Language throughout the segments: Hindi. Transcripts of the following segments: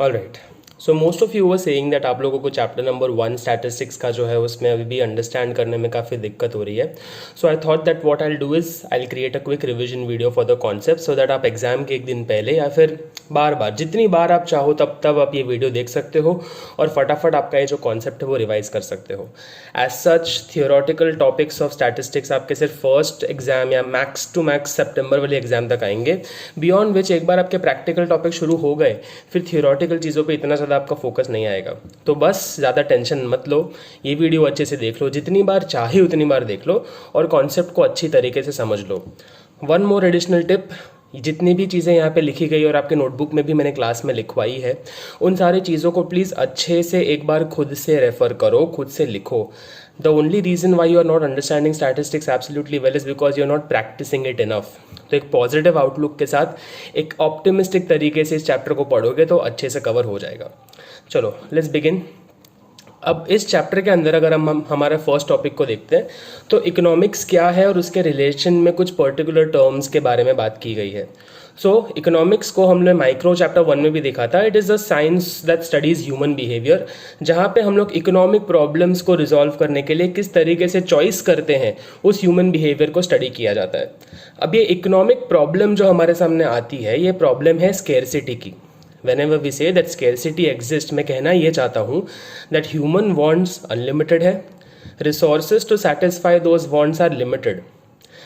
All right, so most of you were saying that आप लोगों को चैप्टर नंबर 1 स्टैटिस्टिक्स का जो है उसमें अभी भी अंडरस्टैंड करने में काफ़ी दिक्कत हो रही है. So I thought that what I do is I create a quick revision video for the concept so that आप एग्जाम के एक दिन पहले या फिर बार बार जितनी बार आप चाहो तब आप ये वीडियो देख सकते हो और फटाफट आपका ये जो कॉन्सेप्ट है वो रिवाइज कर सकते हो. As such theoretical topics of statistics आपके सिर्फ फर्स्ट एग्जाम या मैक्स टू मैक्स सितंबर वाले एग्जाम तक आएंगे, बियॉन्ड विच एक बार आपके प्रैक्टिकल टॉपिक शुरू हो गए फिर थियोरटिकल चीज़ों पे इतना ज़्यादा आपका फोकस नहीं आएगा. तो बस ज़्यादा टेंशन मत लो, ये वीडियो अच्छे से देख लो, जितनी बार चाहे उतनी बार देख लो और कॉन्सेप्ट को अच्छी तरीके से समझ लो. वन मोर एडिशनल टिप, जितनी भी चीज़ें यहाँ पे लिखी गई और आपके नोटबुक में भी मैंने क्लास में लिखवाई है उन सारी चीज़ों को प्लीज़ अच्छे से एक बार खुद से रेफ़र करो, खुद से लिखो. The only reason why you are not understanding statistics absolutely well is because you are not practising it enough. तो एक पॉजिटिव आउटलुक के साथ एक ऑप्टिमिस्टिक तरीके से इस चैप्टर को पढ़ोगे तो अच्छे से कवर हो जाएगा. चलो लेट्स बिगिन. अब इस चैप्टर के अंदर अगर हम हमारे फर्स्ट टॉपिक को देखते हैं तो इकोनॉमिक्स क्या है और उसके रिलेशन में कुछ पर्टिकुलर टर्म्स के बारे में बात की गई है. सो इकोनॉमिक्स को हमने माइक्रो चैप्टर 1 में भी देखा था. It is a science that studies human behaviour, जहाँ पे हम लोग इकोनॉमिक प्रॉब्लम्स को रिजॉल्व करने के लिए किस तरीके से चॉइस करते हैं उस ह्यूमन बिहेवियर को स्टडी किया जाता है. अब ये इकोनॉमिक प्रॉब्लम जो हमारे सामने आती है ये प्रॉब्लम है स्केर्सिटी की. Whenever we say that scarcity exists, मैं कहना ये चाहता हूँ that human wants unlimited है, resources to satisfy those wants are limited,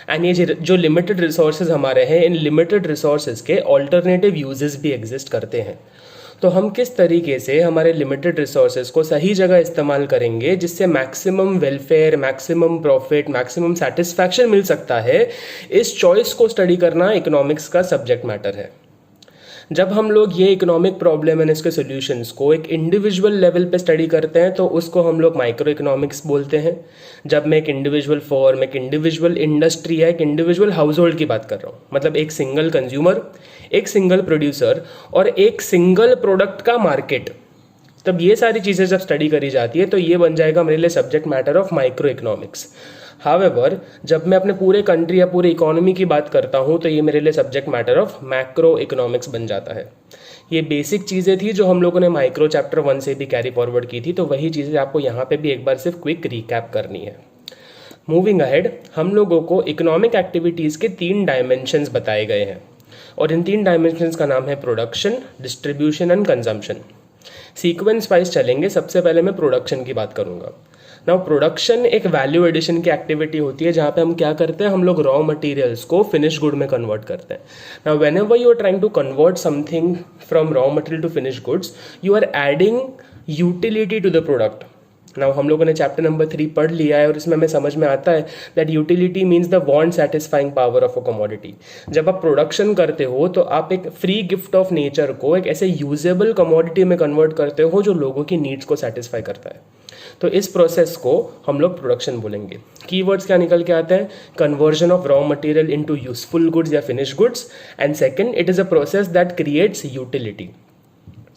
and ये जो limited resources हमारे हैं इन limited resources के alternative uses भी exist करते हैं. तो हम किस तरीके से हमारे लिमिटेड रिसोर्सेज को सही जगह इस्तेमाल करेंगे जिससे maximum welfare, maximum profit, maximum satisfaction मिल सकता है, इस चॉइस को स्टडी करना इकोनॉमिक्स का सब्जेक्ट मैटर है. जब हम लोग ये इकोनॉमिक प्रॉब्लम एंड इसके सॉल्यूशंस को एक इंडिविजुअल लेवल पे स्टडी करते हैं तो उसको हम लोग माइक्रो इकोनॉमिक्स बोलते हैं. जब मैं एक इंडिविजुअल फॉर्म, एक इंडिविजुअल इंडस्ट्री या एक इंडिविजुअल हाउस होल्ड की बात कर रहा हूँ, मतलब एक सिंगल कंज्यूमर, एक सिंगल प्रोड्यूसर और एक सिंगल प्रोडक्ट का मार्केट, तब ये सारी चीज़ें जब स्टडी करी जाती है तो ये बन जाएगा मेरे लिए subject matter of micro economics. However जब मैं अपने पूरे कंट्री या पूरे इकोनॉमी की बात करता हूँ तो ये मेरे लिए subject matter of macro economics बन जाता है. ये बेसिक चीज़ें थी जो हम लोगों ने माइक्रो चैप्टर 1 से भी कैरी फॉरवर्ड की थी, तो वही चीज़ें आपको यहाँ पे भी एक बार सिर्फ क्विक रिकैप करनी है. मूविंग अहेड, हम लोगों को इकोनॉमिक एक्टिविटीज़ के 3 डायमेंशंस बताए गए हैं और इन 3 डायमेंशंस का नाम है production, distribution and consumption. Sequence wise चलेंगे. सबसे पहले मैं प्रोडक्शन की बात करूँगा. नाउ प्रोडक्शन एक वैल्यू एडिशन की एक्टिविटी होती है जहाँ पे हम क्या करते हैं, हम लोग रॉ मटेरियल्स को फिनिश गुड में कन्वर्ट करते हैं. Now whenever you are trying to convert something from raw material to finish goods, you are adding utility to the product. नाउ हम लोगों ने चैप्टर नंबर 3 पढ़ लिया है और इसमें हमें समझ में आता है that utility means the want satisfying power of a commodity. जब आप प्रोडक्शन करते हो तो आप एक फ्री गिफ्ट ऑफ नेचर को एक ऐसे यूजेबल कमोडिटी में कन्वर्ट करते हो जो लोगों की नीड्स को सेटिस्फाई करता है. तो इस प्रोसेस को हम लोग प्रोडक्शन बोलेंगे. कीवर्ड्स क्या निकल के आते हैं, conversion of raw material into useful goods या finish goods, and second it is a process that creates utility.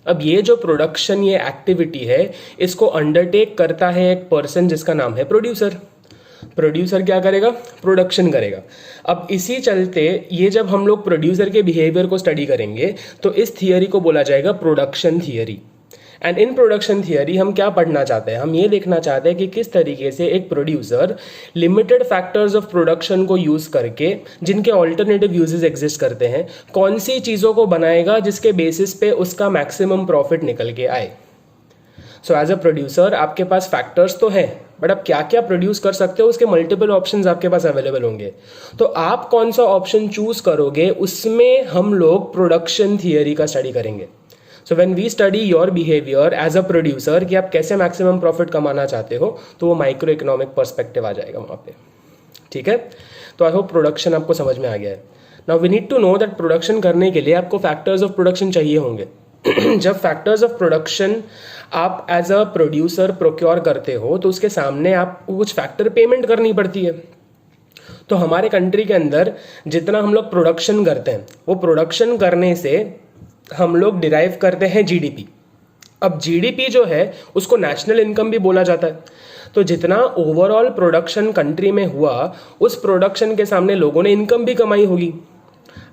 अब ये जो प्रोडक्शन, ये एक्टिविटी है, इसको अंडरटेक करता है एक पर्सन जिसका नाम है प्रोड्यूसर. प्रोड्यूसर क्या करेगा, प्रोडक्शन करेगा. अब इसी चलते ये जब हम लोग प्रोड्यूसर के बिहेवियर को स्टडी करेंगे तो इस थियरी को बोला जाएगा production theory. And in production theory हम क्या पढ़ना चाहते हैं, हम ये देखना चाहते हैं कि किस तरीके से एक producer limited factors of production को यूज करके, जिनके ऑल्टरनेटिव यूजेस एग्जिस्ट करते हैं, कौन सी चीज़ों को बनाएगा जिसके बेसिस पे उसका मैक्सिमम प्रॉफिट निकल के आए. सो एज अ प्रोड्यूसर आपके पास फैक्टर्स तो हैं, बट आप क्या क्या प्रोड्यूस कर सकते हो उसके मल्टीपल ऑप्शंस आपके पास अवेलेबल होंगे. तो आप कौन सा ऑप्शन चूज करोगे उसमें हम लोग प्रोडक्शन थियरी का स्टडी करेंगे. So when we study your behaviour as a producer कि आप कैसे मैक्सिमम प्रॉफिट कमाना चाहते हो, तो वो माइक्रो इकोनॉमिक पर्सपेक्टिव आ जाएगा वहाँ पे. ठीक है, तो आई होप प्रोडक्शन आपको समझ में आ गया है. Now we need to know that production करने के लिए आपको फैक्टर्स ऑफ प्रोडक्शन चाहिए होंगे. जब फैक्टर्स ऑफ प्रोडक्शन आप एज अ प्रोड्यूसर प्रोक्योर करते हो तो उसके सामने आपको कुछ फैक्टर पेमेंट करनी पड़ती है. तो हमारे कंट्री के अंदर जितना हम लोग प्रोडक्शन करते हैं वो प्रोडक्शन करने से हम लोग डिराइव करते हैं जीडीपी. अब जीडीपी जो है उसको नेशनल इनकम भी बोला जाता है. तो जितना ओवरऑल प्रोडक्शन कंट्री में हुआ उस प्रोडक्शन के सामने लोगों ने इनकम भी कमाई होगी.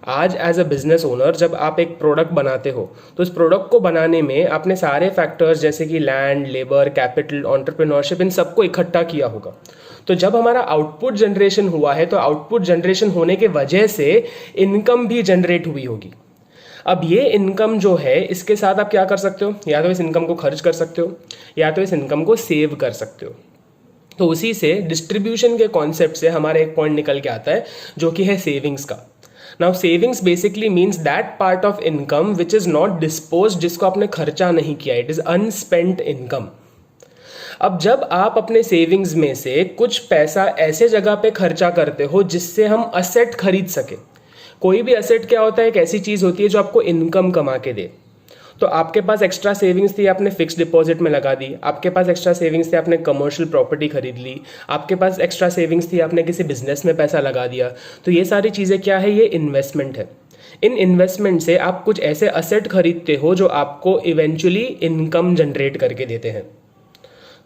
आज एज अ बिजनेस ओनर जब आप एक प्रोडक्ट बनाते हो तो उस प्रोडक्ट को बनाने में आपने सारे फैक्टर्स जैसे कि लैंड, लेबर, कैपिटल, एंटरप्रेन्योरशिप, इन सबको इकट्ठा किया होगा। तो जब हमारा आउटपुट जनरेशन हुआ है तो आउटपुट जनरेशन होने के वजह से इनकम भी जनरेट हुई होगी। अब ये इनकम जो है इसके साथ आप क्या कर सकते हो, या तो इस इनकम को खर्च कर सकते हो या तो इस इनकम को सेव कर सकते हो। तो उसी से डिस्ट्रीब्यूशन के कॉन्सेप्ट से हमारा एक पॉइंट निकल के आता है जो कि है सेविंग्स का। Now savings basically means that part of income which is not dispose, जिसको आपने खर्चा नहीं किया, इट इज अनस्पेंट इनकम। अब जब आप अपने सेविंग्स में से कुछ पैसा ऐसे जगह पे खर्चा करते हो जिससे हम असेट खरीद सके। कोई भी असेट क्या होता है, एक ऐसी चीज होती है जो आपको इनकम कमा के दे। तो आपके पास एक्स्ट्रा सेविंग्स थी, आपने फिक्स डिपॉजिट में लगा दी। आपके पास एक्स्ट्रा सेविंग्स थी, आपने कमर्शियल प्रॉपर्टी खरीद ली। आपके पास एक्स्ट्रा सेविंग्स थी, आपने किसी बिजनेस में पैसा लगा दिया। तो ये सारी चीज़ें क्या है, ये इन्वेस्टमेंट है। इन इन्वेस्टमेंट से आप कुछ ऐसे असेट खरीदते हो जो आपको इवेंचुअली इनकम जनरेट करके देते हैं।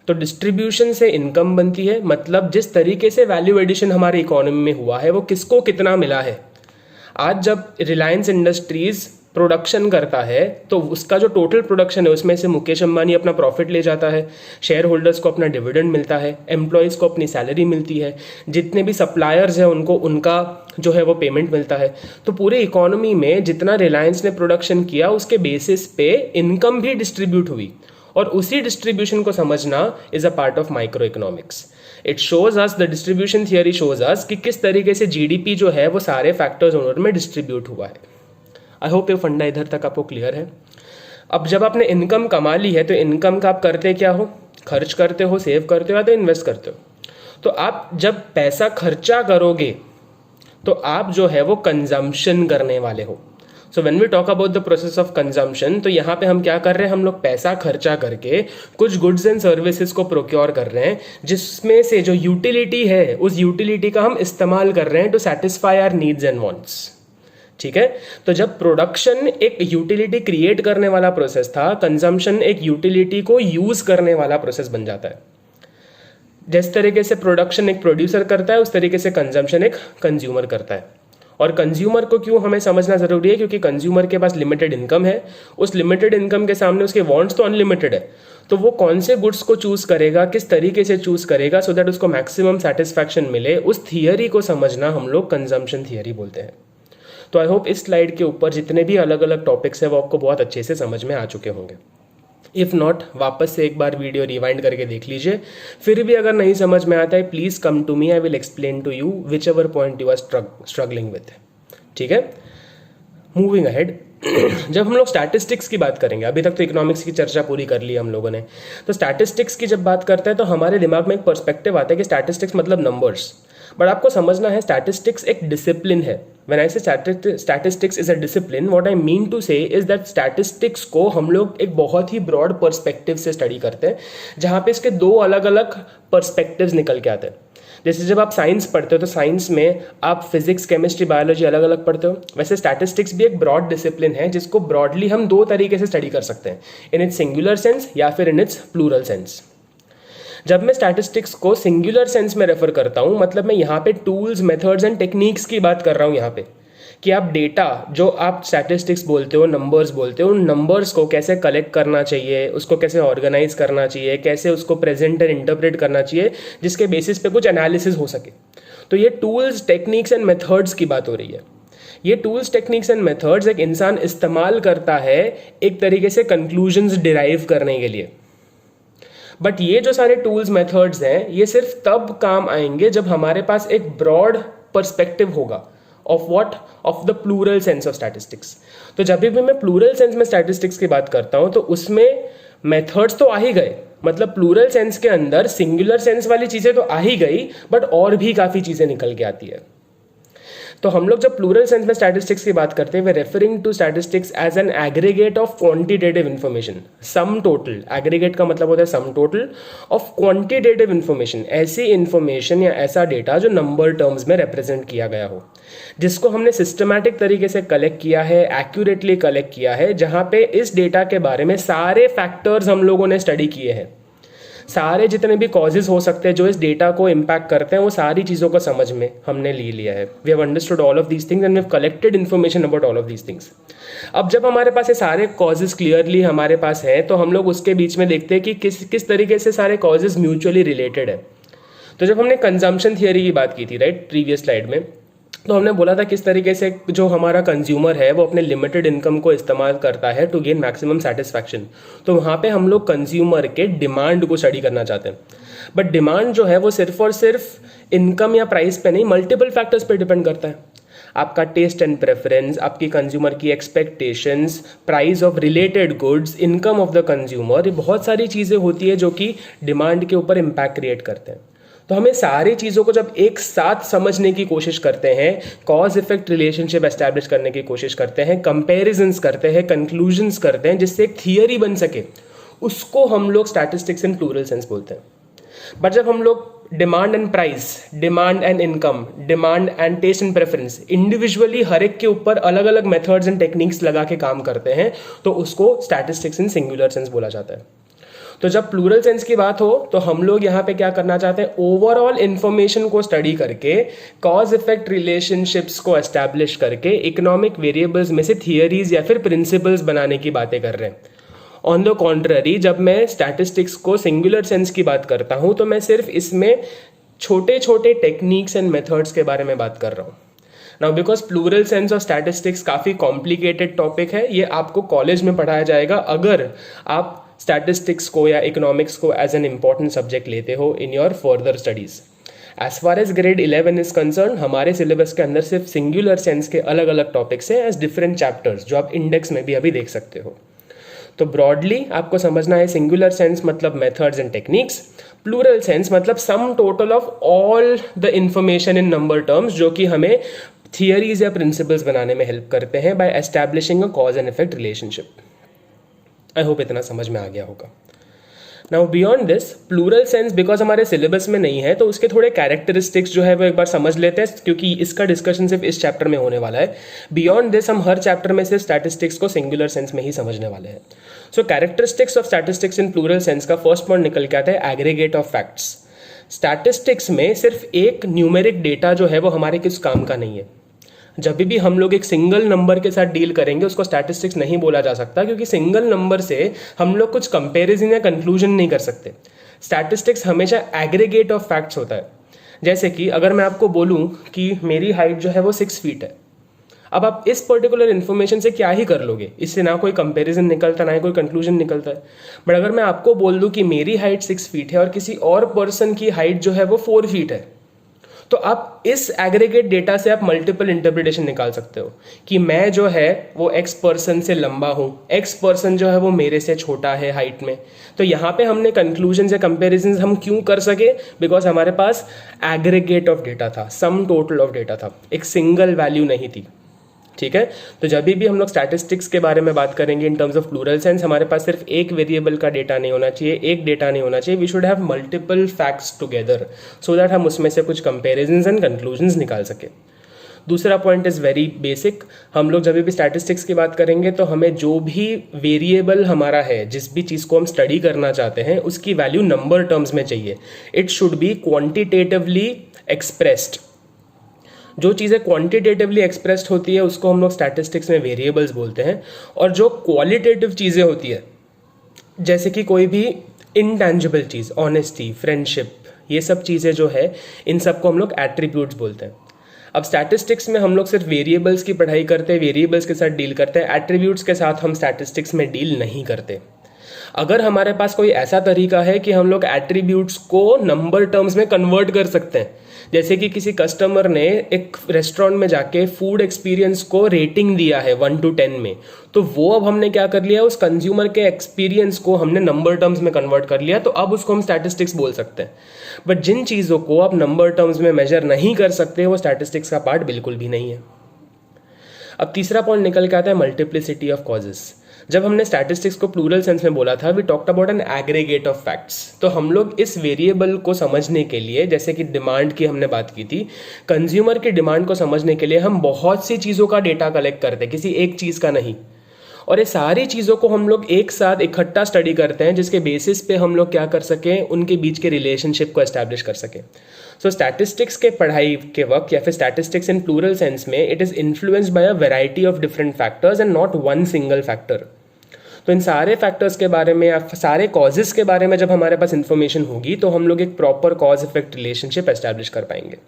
तो डिस्ट्रीब्यूशन से इनकम बनती है, मतलब जिस तरीके से वैल्यू एडिशन हमारी इकोनॉमी में हुआ है वो किसको कितना मिला है। आज जब रिलायंस इंडस्ट्रीज प्रोडक्शन करता है तो उसका जो टोटल प्रोडक्शन है उसमें से मुकेश अंबानी अपना प्रॉफिट ले जाता है, शेयर होल्डर्स को अपना डिविडेंड मिलता है, एम्प्लॉयज़ को अपनी सैलरी मिलती है, जितने भी सप्लायर्स हैं उनको उनका जो है वो पेमेंट मिलता है। तो पूरे इकोनॉमी में जितना रिलायंस ने प्रोडक्शन किया उसके बेसिस पे इनकम भी डिस्ट्रीब्यूट हुई, और उसी डिस्ट्रीब्यूशन को समझना is a part of micro economics. It shows us, the distribution theory shows us कि किस तरीके से जीडीपी जो है वो सारे फैक्टर्स ओनर में डिस्ट्रीब्यूट हुआ है। आई होप ये फंडा इधर तक आपको क्लियर है। अब जब आपने इनकम कमा ली है तो इनकम का आप करते क्या हो, खर्च करते हो, सेव करते हो या तो इन्वेस्ट करते हो। तो आप जब पैसा खर्चा करोगे तो आप जो है वो कंजम्पशन करने वाले हो। So when we talk about the process of consumption, तो यहाँ पे हम क्या कर रहे हैं, हम लोग पैसा खर्चा करके कुछ गुड्स एंड सर्विसेज को प्रोक्योर कर रहे हैं जिसमें से जो यूटिलिटी है उस यूटिलिटी का हम इस्तेमाल कर रहे हैं to satisfy our needs and wants. ठीक है, तो जब प्रोडक्शन एक यूटिलिटी क्रिएट करने वाला प्रोसेस था, कंजम्पशन एक यूटिलिटी को यूज करने वाला प्रोसेस बन जाता है। जिस तरीके से प्रोडक्शन एक प्रोड्यूसर करता है उस तरीके से कंजम्पशन एक कंज्यूमर करता है। और कंज्यूमर को क्यों हमें समझना जरूरी है, क्योंकि कंज्यूमर के पास लिमिटेड इनकम है, उस लिमिटेड इनकम के सामने उसके वांट्स तो अनलिमिटेड है। तो वो कौन से गुड्स को चूज करेगा, किस तरीके से चूज करेगा सो दैट उसको मैक्सिमम सेटिस्फैक्शन मिले, उस थियरी को समझना हम लोग कंजम्पशन थियरी बोलते हैं। तो आई होप इस स्लाइड के ऊपर जितने भी अलग अलग टॉपिक्स हैं वो आपको बहुत अच्छे से समझ में आ चुके होंगे। इफ़ नॉट, वापस से एक बार वीडियो रिवाइंड करके देख लीजिए। फिर भी अगर नहीं समझ में आता है please come to me, I will explain to you whichever point you are struggling with. ठीक है, मूविंग अहेड। जब हम लोग स्टैटिस्टिक्स की बात करेंगे, अभी तक तो इकोनॉमिक्स की चर्चा पूरी कर ली हम लोगों ने, तो स्टैटिस्टिक्स की जब बात करते हैं तो हमारे दिमाग में एक पर्सपेक्टिव आता है कि स्टैटिस्टिक्स मतलब नंबर्स। बट आपको समझना है स्टैटिस्टिक्स एक डिसिप्लिन है। When I say statistics is a discipline, what I mean to say is that statistics को हम लोग एक बहुत ही ब्रॉड पर्सपेक्टिव से स्टडी करते हैं, जहाँ पे इसके दो अलग अलग पर्सपेक्टिव्स निकल के आते हैं। जैसे जब आप साइंस पढ़ते हो तो साइंस में आप फिजिक्स, केमिस्ट्री, बायोलॉजी अलग अलग पढ़ते हो, वैसे स्टैटिस्टिक्स भी एक ब्रॉड डिसिप्लिन है जिसको ब्रॉडली हम दो तरीके से स्टडी कर सकते हैं, इन इट्स सिंगुलर सेंस या फिर इन इट्स प्लूरल सेंस। जब मैं स्टैटिस्टिक्स को सिंगुलर सेंस में रेफर करता हूं, मतलब मैं यहाँ पे टूल्स, मेथड्स एंड टेक्निक्स की बात कर रहा हूँ यहाँ पे, कि आप डेटा जो आप स्टैटिस्टिक्स बोलते हो, नंबर्स बोलते हो, उन नंबर्स को कैसे कलेक्ट करना चाहिए, उसको कैसे ऑर्गेनाइज करना चाहिए, कैसे उसको प्रेजेंट एंड इंटरप्रेट करना चाहिए जिसके बेसिस पे कुछ एनालिसिस हो सके। तो ये टूल्स, टेक्निक्स एंड मेथड्स की बात हो रही है। ये टूल्स, टेक्निक्स एंड मेथड्स एक इंसान इस्तेमाल करता है एक तरीके से कंक्लूजन्स डिराइव करने के लिए। बट ये जो सारे टूल्स, मेथड्स हैं, ये सिर्फ तब काम आएंगे जब हमारे पास एक ब्रॉड पर्सपेक्टिव होगा of what, of the plural sense of statistics. तो जब भी मैं प्लूरल सेंस में स्टैटिस्टिक्स की बात करता हूं तो उसमें मेथड्स तो आ ही गए, मतलब प्लूरल सेंस के अंदर सिंगुलर सेंस वाली चीजें तो आ ही गई, बट और भी काफी चीजें निकल के आती है। तो हम लोग जब प्लूरल सेंस में स्टैटिस्टिक्स की बात करते हैं, वे referring to statistics as an aggregate of quantitative information, sum total. Aggregate का मतलब होता है sum total of quantitative information, ऐसी इन्फॉर्मेशन या ऐसा डेटा जो नंबर टर्म्स में रिप्रेजेंट किया गया हो, जिसको हमने सिस्टमैटिक तरीके से कलेक्ट किया है, एक्यूरेटली कलेक्ट किया है, जहां पे इस डेटा के बारे में सारे फैक्टर्स हम लोगों ने स्टडी किए हैं, सारे जितने भी कॉजेज हो सकते हैं जो इस डेटा को इम्पैक्ट करते हैं, वो सारी चीज़ों को समझ में हमने ले लिया है. We have understood all of these things and we have collected information about all of these things. अब जब हमारे पास ये सारे कॉजेज क्लियरली हमारे पास हैं, तो हम लोग उसके बीच में देखते हैं कि किस तरीके से सारे कॉजेज म्यूचुअली रिलेटेड है. तो जब हमने कंजम्पशन थियरी की बात की थी, राइट, प्रीवियस स्लाइड में, तो हमने बोला था किस तरीके से जो हमारा कंज्यूमर है वो अपने लिमिटेड इनकम को इस्तेमाल करता है टू गेन मैक्सिमम सेटिस्फैक्शन. तो वहाँ पे हम लोग कंज्यूमर के डिमांड को स्टडी करना चाहते हैं. बट डिमांड जो है वो सिर्फ और सिर्फ इनकम या प्राइस पे नहीं, मल्टीपल फैक्टर्स पे डिपेंड करता है. आपका टेस्ट एंड प्रेफरेंस, आपकी कंज्यूमर की expectations, price of related goods, income of the consumer, ये बहुत सारी चीज़ें होती है जो कि डिमांड के ऊपर इम्पैक्ट क्रिएट करते हैं. तो हमें सारी चीज़ों को जब एक साथ समझने की कोशिश करते हैं, कॉज इफेक्ट रिलेशनशिप एस्टैब्लिश करने की कोशिश करते हैं, कंपैरिजंस करते हैं, कंक्लूजन्स करते हैं, जिससे एक थियरी बन सके, उसको हम लोग स्टैटिस्टिक्स इन प्लूरल सेंस बोलते हैं. बट जब हम लोग demand and price, demand and income, demand and taste and preference individually हर एक के ऊपर अलग अलग मेथड्स एंड टेक्निक्स लगा के काम करते हैं, तो उसको स्टैटिस्टिक्स इन सिंगुलर सेंस बोला जाता है. तो जब प्लूरल सेंस की बात हो तो हम लोग यहाँ पे क्या करना चाहते हैं, ओवरऑल इंफॉर्मेशन को स्टडी करके, कॉज इफेक्ट रिलेशनशिप्स को एस्टैब्लिश करके, इकोनॉमिक वेरिएबल्स में से थियरीज या फिर प्रिंसिपल्स बनाने की बातें कर रहे हैं. ऑन द कॉन्ट्ररी, जब मैं स्टैटिस्टिक्स को सिंगुलर सेंस की बात करता हूँ तो मैं सिर्फ इसमें छोटे छोटे टेक्निक्स एंड मेथड्स के बारे में बात कर रहा हूँ. नाउ बिकॉज प्लूरल सेंस और स्टैटिस्टिक्स काफ़ी कॉम्प्लिकेटेड टॉपिक है, ये आपको कॉलेज में पढ़ाया जाएगा अगर आप स्टैटिस्टिक्स को या इकोनॉमिक्स को एज एन इम्पॉर्टेंट सब्जेक्ट लेते हो in your further studies. As far as grade 11 is concern, हमारे सिलेबस के अंदर सिर्फ सिंगुलर सेंस के अलग अलग टॉपिक्स हैं एज डिफरेंट चैप्टर्स, जो आप इंडेक्स में भी अभी देख सकते हो. तो ब्रॉडली आपको समझना है, सिंगुलर सेंस मतलब methods and techniques, plural sense मतलब sum total of all the information in number terms, जो कि हमें थियरीज या प्रिंसिपल्स बनाने में हेल्प करते हैं by establishing a cause and effect relationship. I hope इतना समझ में आ गया होगा. Now beyond this, plural sense because हमारे सिलेबस में नहीं है तो उसके थोड़े कैरेक्टरिस्टिक्स जो है वो एक बार समझ लेते हैं, क्योंकि इसका डिस्कशन सिर्फ इस चैप्टर में होने वाला है. बियॉन्ड दिस हम हर चैप्टर में सिर्फ स्टैटिस्टिक्स को सिंगुलर सेंस में ही समझने वाले हैं. So characteristics of statistics in plural sense का फर्स्ट पॉइंट निकल के आता है एग्रीगेट ऑफ फैक्ट्स. स्टैटिस्टिक्स में सिर्फ एक न्यूमेरिक डेटा जो है वो हमारे किस काम का नहीं है. जब भी हम लोग एक सिंगल नंबर के साथ डील करेंगे उसको स्टैटिस्टिक्स नहीं बोला जा सकता, क्योंकि सिंगल नंबर से हम लोग कुछ कंपैरिजन या कंक्लूजन नहीं कर सकते. स्टैटिस्टिक्स हमेशा एग्रीगेट ऑफ फैक्ट्स होता है. जैसे कि अगर मैं आपको बोलूं कि मेरी हाइट जो है वो 6 फीट है, अब आप इस पर्टिकुलर इन्फॉर्मेशन से क्या ही कर लोगे, इससे ना कोई कंपैरिजन निकलता ना ही कोई कंक्लूजन निकलता है. बट अगर मैं आपको बोल दूं कि मेरी हाइट 6 फीट है और किसी और पर्सन की हाइट जो है वो 4 फीट है, तो आप इस एग्रीगेट डेटा से आप मल्टीपल इंटरप्रिटेशन निकाल सकते हो कि मैं जो है वो एक्स पर्सन से लंबा हूँ, एक्स पर्सन जो है वो मेरे से छोटा है हाइट में. तो यहाँ पे हमने कंक्लूजन या कंपैरिजंस हम क्यों कर सके, बिकॉज हमारे पास एग्रीगेट ऑफ डेटा था, सम टोटल ऑफ डेटा था, एक सिंगल वैल्यू नहीं थी. ठीक है. तो जब भी हम लोग स्टैटिस्टिक्स के बारे में बात करेंगे in terms of plural sense, हमारे पास सिर्फ एक वेरिएबल का डेटा नहीं होना चाहिए, एक डेटा नहीं होना चाहिए. We should have multiple facts together so that हम उसमें से कुछ कंपैरिजंस एंड कंक्लूजन्स निकाल सके. दूसरा पॉइंट इज़ वेरी बेसिक. हम लोग जब भी स्टैटिस्टिक्स की बात करेंगे तो हमें जो भी वेरिएबल हमारा है, जिस भी चीज़ को हम स्टडी करना चाहते हैं, उसकी वैल्यू नंबर टर्म्स में चाहिए. It should be quantitatively expressed. जो चीज़ें क्वांटिटेटिवली एक्सप्रेस्ड होती है उसको हम लोग स्टैटिस्टिक्स में वेरिएबल्स बोलते हैं. और जो क्वालिटेटिव चीज़ें होती है, जैसे कि कोई भी इनटैंजिबल चीज़, ऑनेस्टी, फ्रेंडशिप, ये सब चीज़ें जो है इन सबको हम लोग एट्रीब्यूट्स बोलते हैं. अब स्टैटिस्टिक्स में हम लोग सिर्फ वेरिएबल्स की पढ़ाई करते हैं, वेरिएबल्स के साथ डील करते हैं, एट्रीब्यूट्स के साथ हम स्टैटिस्टिक्स में डील नहीं करते. अगर हमारे पास कोई ऐसा तरीका है कि हम लोग एट्रीब्यूट्स को नंबर टर्म्स में कन्वर्ट कर सकते हैं, जैसे कि किसी कस्टमर ने एक रेस्टोरेंट में जाके फूड एक्सपीरियंस को रेटिंग दिया है 1 to 10 में, तो वो अब हमने क्या कर लिया, उस कंज्यूमर के एक्सपीरियंस को हमने नंबर टर्म्स में कन्वर्ट कर लिया, तो अब उसको हम स्टैटिस्टिक्स बोल सकते हैं. बट जिन चीज़ों को आप नंबर टर्म्स में मेजर नहीं कर सकते वो स्टैटिस्टिक्स का पार्ट बिल्कुल भी नहीं है. अब तीसरा पॉइंट निकल के आता है मल्टीप्लिसिटी ऑफ कॉजेस. जब हमने स्टैटिस्टिक्स को प्लूरल सेंस में बोला था, we talked about an aggregate of facts. तो हम लोग इस वेरिएबल को समझने के लिए, जैसे कि डिमांड की हमने बात की थी, कंज्यूमर की डिमांड को समझने के लिए हम बहुत सी चीज़ों का डेटा कलेक्ट करते हैं, किसी एक चीज़ का नहीं. और ये सारी चीज़ों को हम लोग एक साथ इकट्ठा स्टडी करते हैं, जिसके बेसिस पे हम लोग क्या कर सकें, उनके बीच के रिलेशनशिप को एस्टैब्लिश कर सकें। सो स्टैटिस्टिक्स के पढ़ाई के वक्त या फिर स्टैटिस्टिक्स इन प्लूरल सेंस में it is influenced by a variety of different factors and not one single factor. तो इन सारे फैक्टर्स के बारे में या सारे कॉजेज़ के बारे में जब हमारे पास इंफॉर्मेशन होगी तो हम लोग एक proper cause effect relationship establish कर पाएंगे।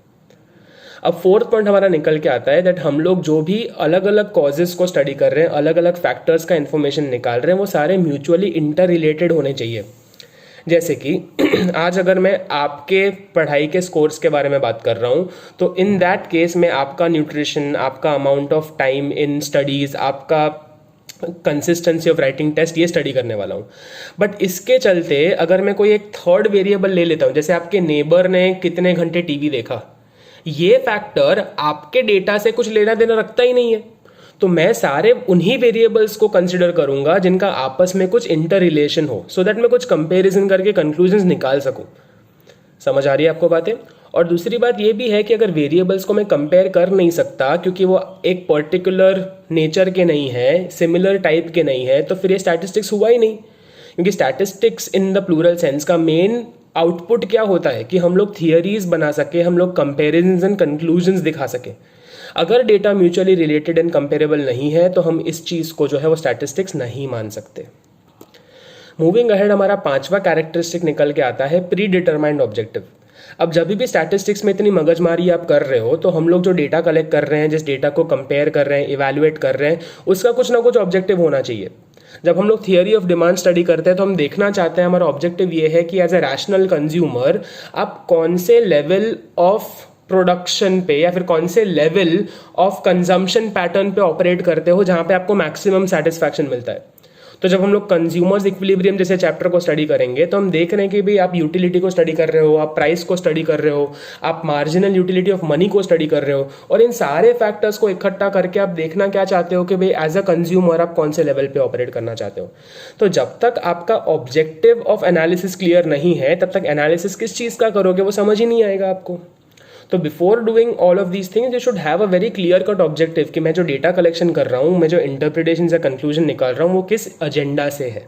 अब फोर्थ पॉइंट हमारा निकल के आता है दैट हम लोग जो भी अलग अलग कॉजेज़ को स्टडी कर रहे हैं, अलग अलग फैक्टर्स का इन्फॉर्मेशन निकाल रहे हैं, वो सारे म्यूचुअली इंटर रिलेटेड होने चाहिए। जैसे कि आज अगर मैं आपके पढ़ाई के स्कोर्स के बारे में बात कर रहा हूँ तो इन दैट केस मैं आपका न्यूट्रिशन, आपका amount of time in studies, आपका कंसिस्टेंसी ऑफ राइटिंग टेस्ट, ये स्टडी करने वाला हूँ। बट इसके चलते अगर मैं कोई एक थर्ड वेरिएबल ले लेता हूँ, जैसे आपके नेबर ने कितने घंटे टीवी देखा, ये फैक्टर आपके डेटा से कुछ लेना देना रखता ही नहीं है, तो मैं सारे उन्हीं वेरिएबल्स को कंसिडर करूंगा जिनका आपस में कुछ इंटर रिलेशन हो, सो दैट मैं कुछ कंपैरिजन करके कंक्लूजन्स निकाल सकूं। समझ आ रही है आपको बातें? और दूसरी बात ये भी है कि अगर वेरिएबल्स को मैं कंपेयर कर नहीं सकता क्योंकि वो एक पर्टिकुलर नेचर के नहीं है, सिमिलर टाइप के नहीं है, तो फिर ये स्टैटिस्टिक्स हुआ ही नहीं। क्योंकि statistics in the plural sense का मेन आउटपुट क्या होता है कि हम लोग थियरीज बना सके, हम लोग कंपेरिजन्स एंड कंक्लूजन्स दिखा सके। अगर data mutually related and comparable नहीं है तो हम इस चीज़ को जो है वो स्टैटिस्टिक्स नहीं मान सकते। मूविंग अहेड, हमारा पांचवा कैरेक्टरिस्टिक निकल के आता है प्री डिटरमाइंड ऑब्जेक्टिव। अब जब भी स्टैटिस्टिक्स में इतनी मगजमारी आप कर रहे हो तो हम लोग जो डेटा कलेक्ट कर रहे हैं, जिस डेटा को कंपेयर कर रहे हैं, इवैल्यूएट कर रहे हैं, उसका कुछ ना कुछ ऑब्जेक्टिव होना चाहिए। जब हम लोग थियरी ऑफ डिमांड स्टडी करते हैं तो हम देखना चाहते हैं, हमारा ऑब्जेक्टिव ये है कि एज ए रैशनल कंज्यूमर आप कौन से लेवल ऑफ प्रोडक्शन पे या फिर कौन से लेवल ऑफ कंजम्पशन पैटर्न पे ऑपरेट करते हो जहाँ पे आपको मैक्सिमम सेटिस्फैक्शन मिलता है। तो जब हम लोग कंज्यूमर्स इक्विलिब्रियम जैसे चैप्टर को स्टडी करेंगे तो हम देख रहे हैं कि भाई आप यूटिलिटी को स्टडी कर रहे हो, आप प्राइस को स्टडी कर रहे हो, आप मार्जिनल यूटिलिटी ऑफ मनी को स्टडी कर रहे हो, और इन सारे फैक्टर्स को इकट्ठा करके आप देखना क्या चाहते हो कि भाई एज अ कंज्यूमर आप कौन से लेवल पे ऑपरेट करना चाहते हो। तो जब तक आपका ऑब्जेक्टिव ऑफ एनालिसिस क्लियर नहीं है तब तक एनालिसिस किस चीज़ का करोगे वो समझ ही नहीं आएगा आपको। तो before doing all of these things you should have a very clear cut objective कि मैं जो डेटा कलेक्शन कर रहा हूँ, मैं जो इंटरप्रिटेशन या कंक्लूजन निकाल रहा हूँ वो किस एजेंडा से है।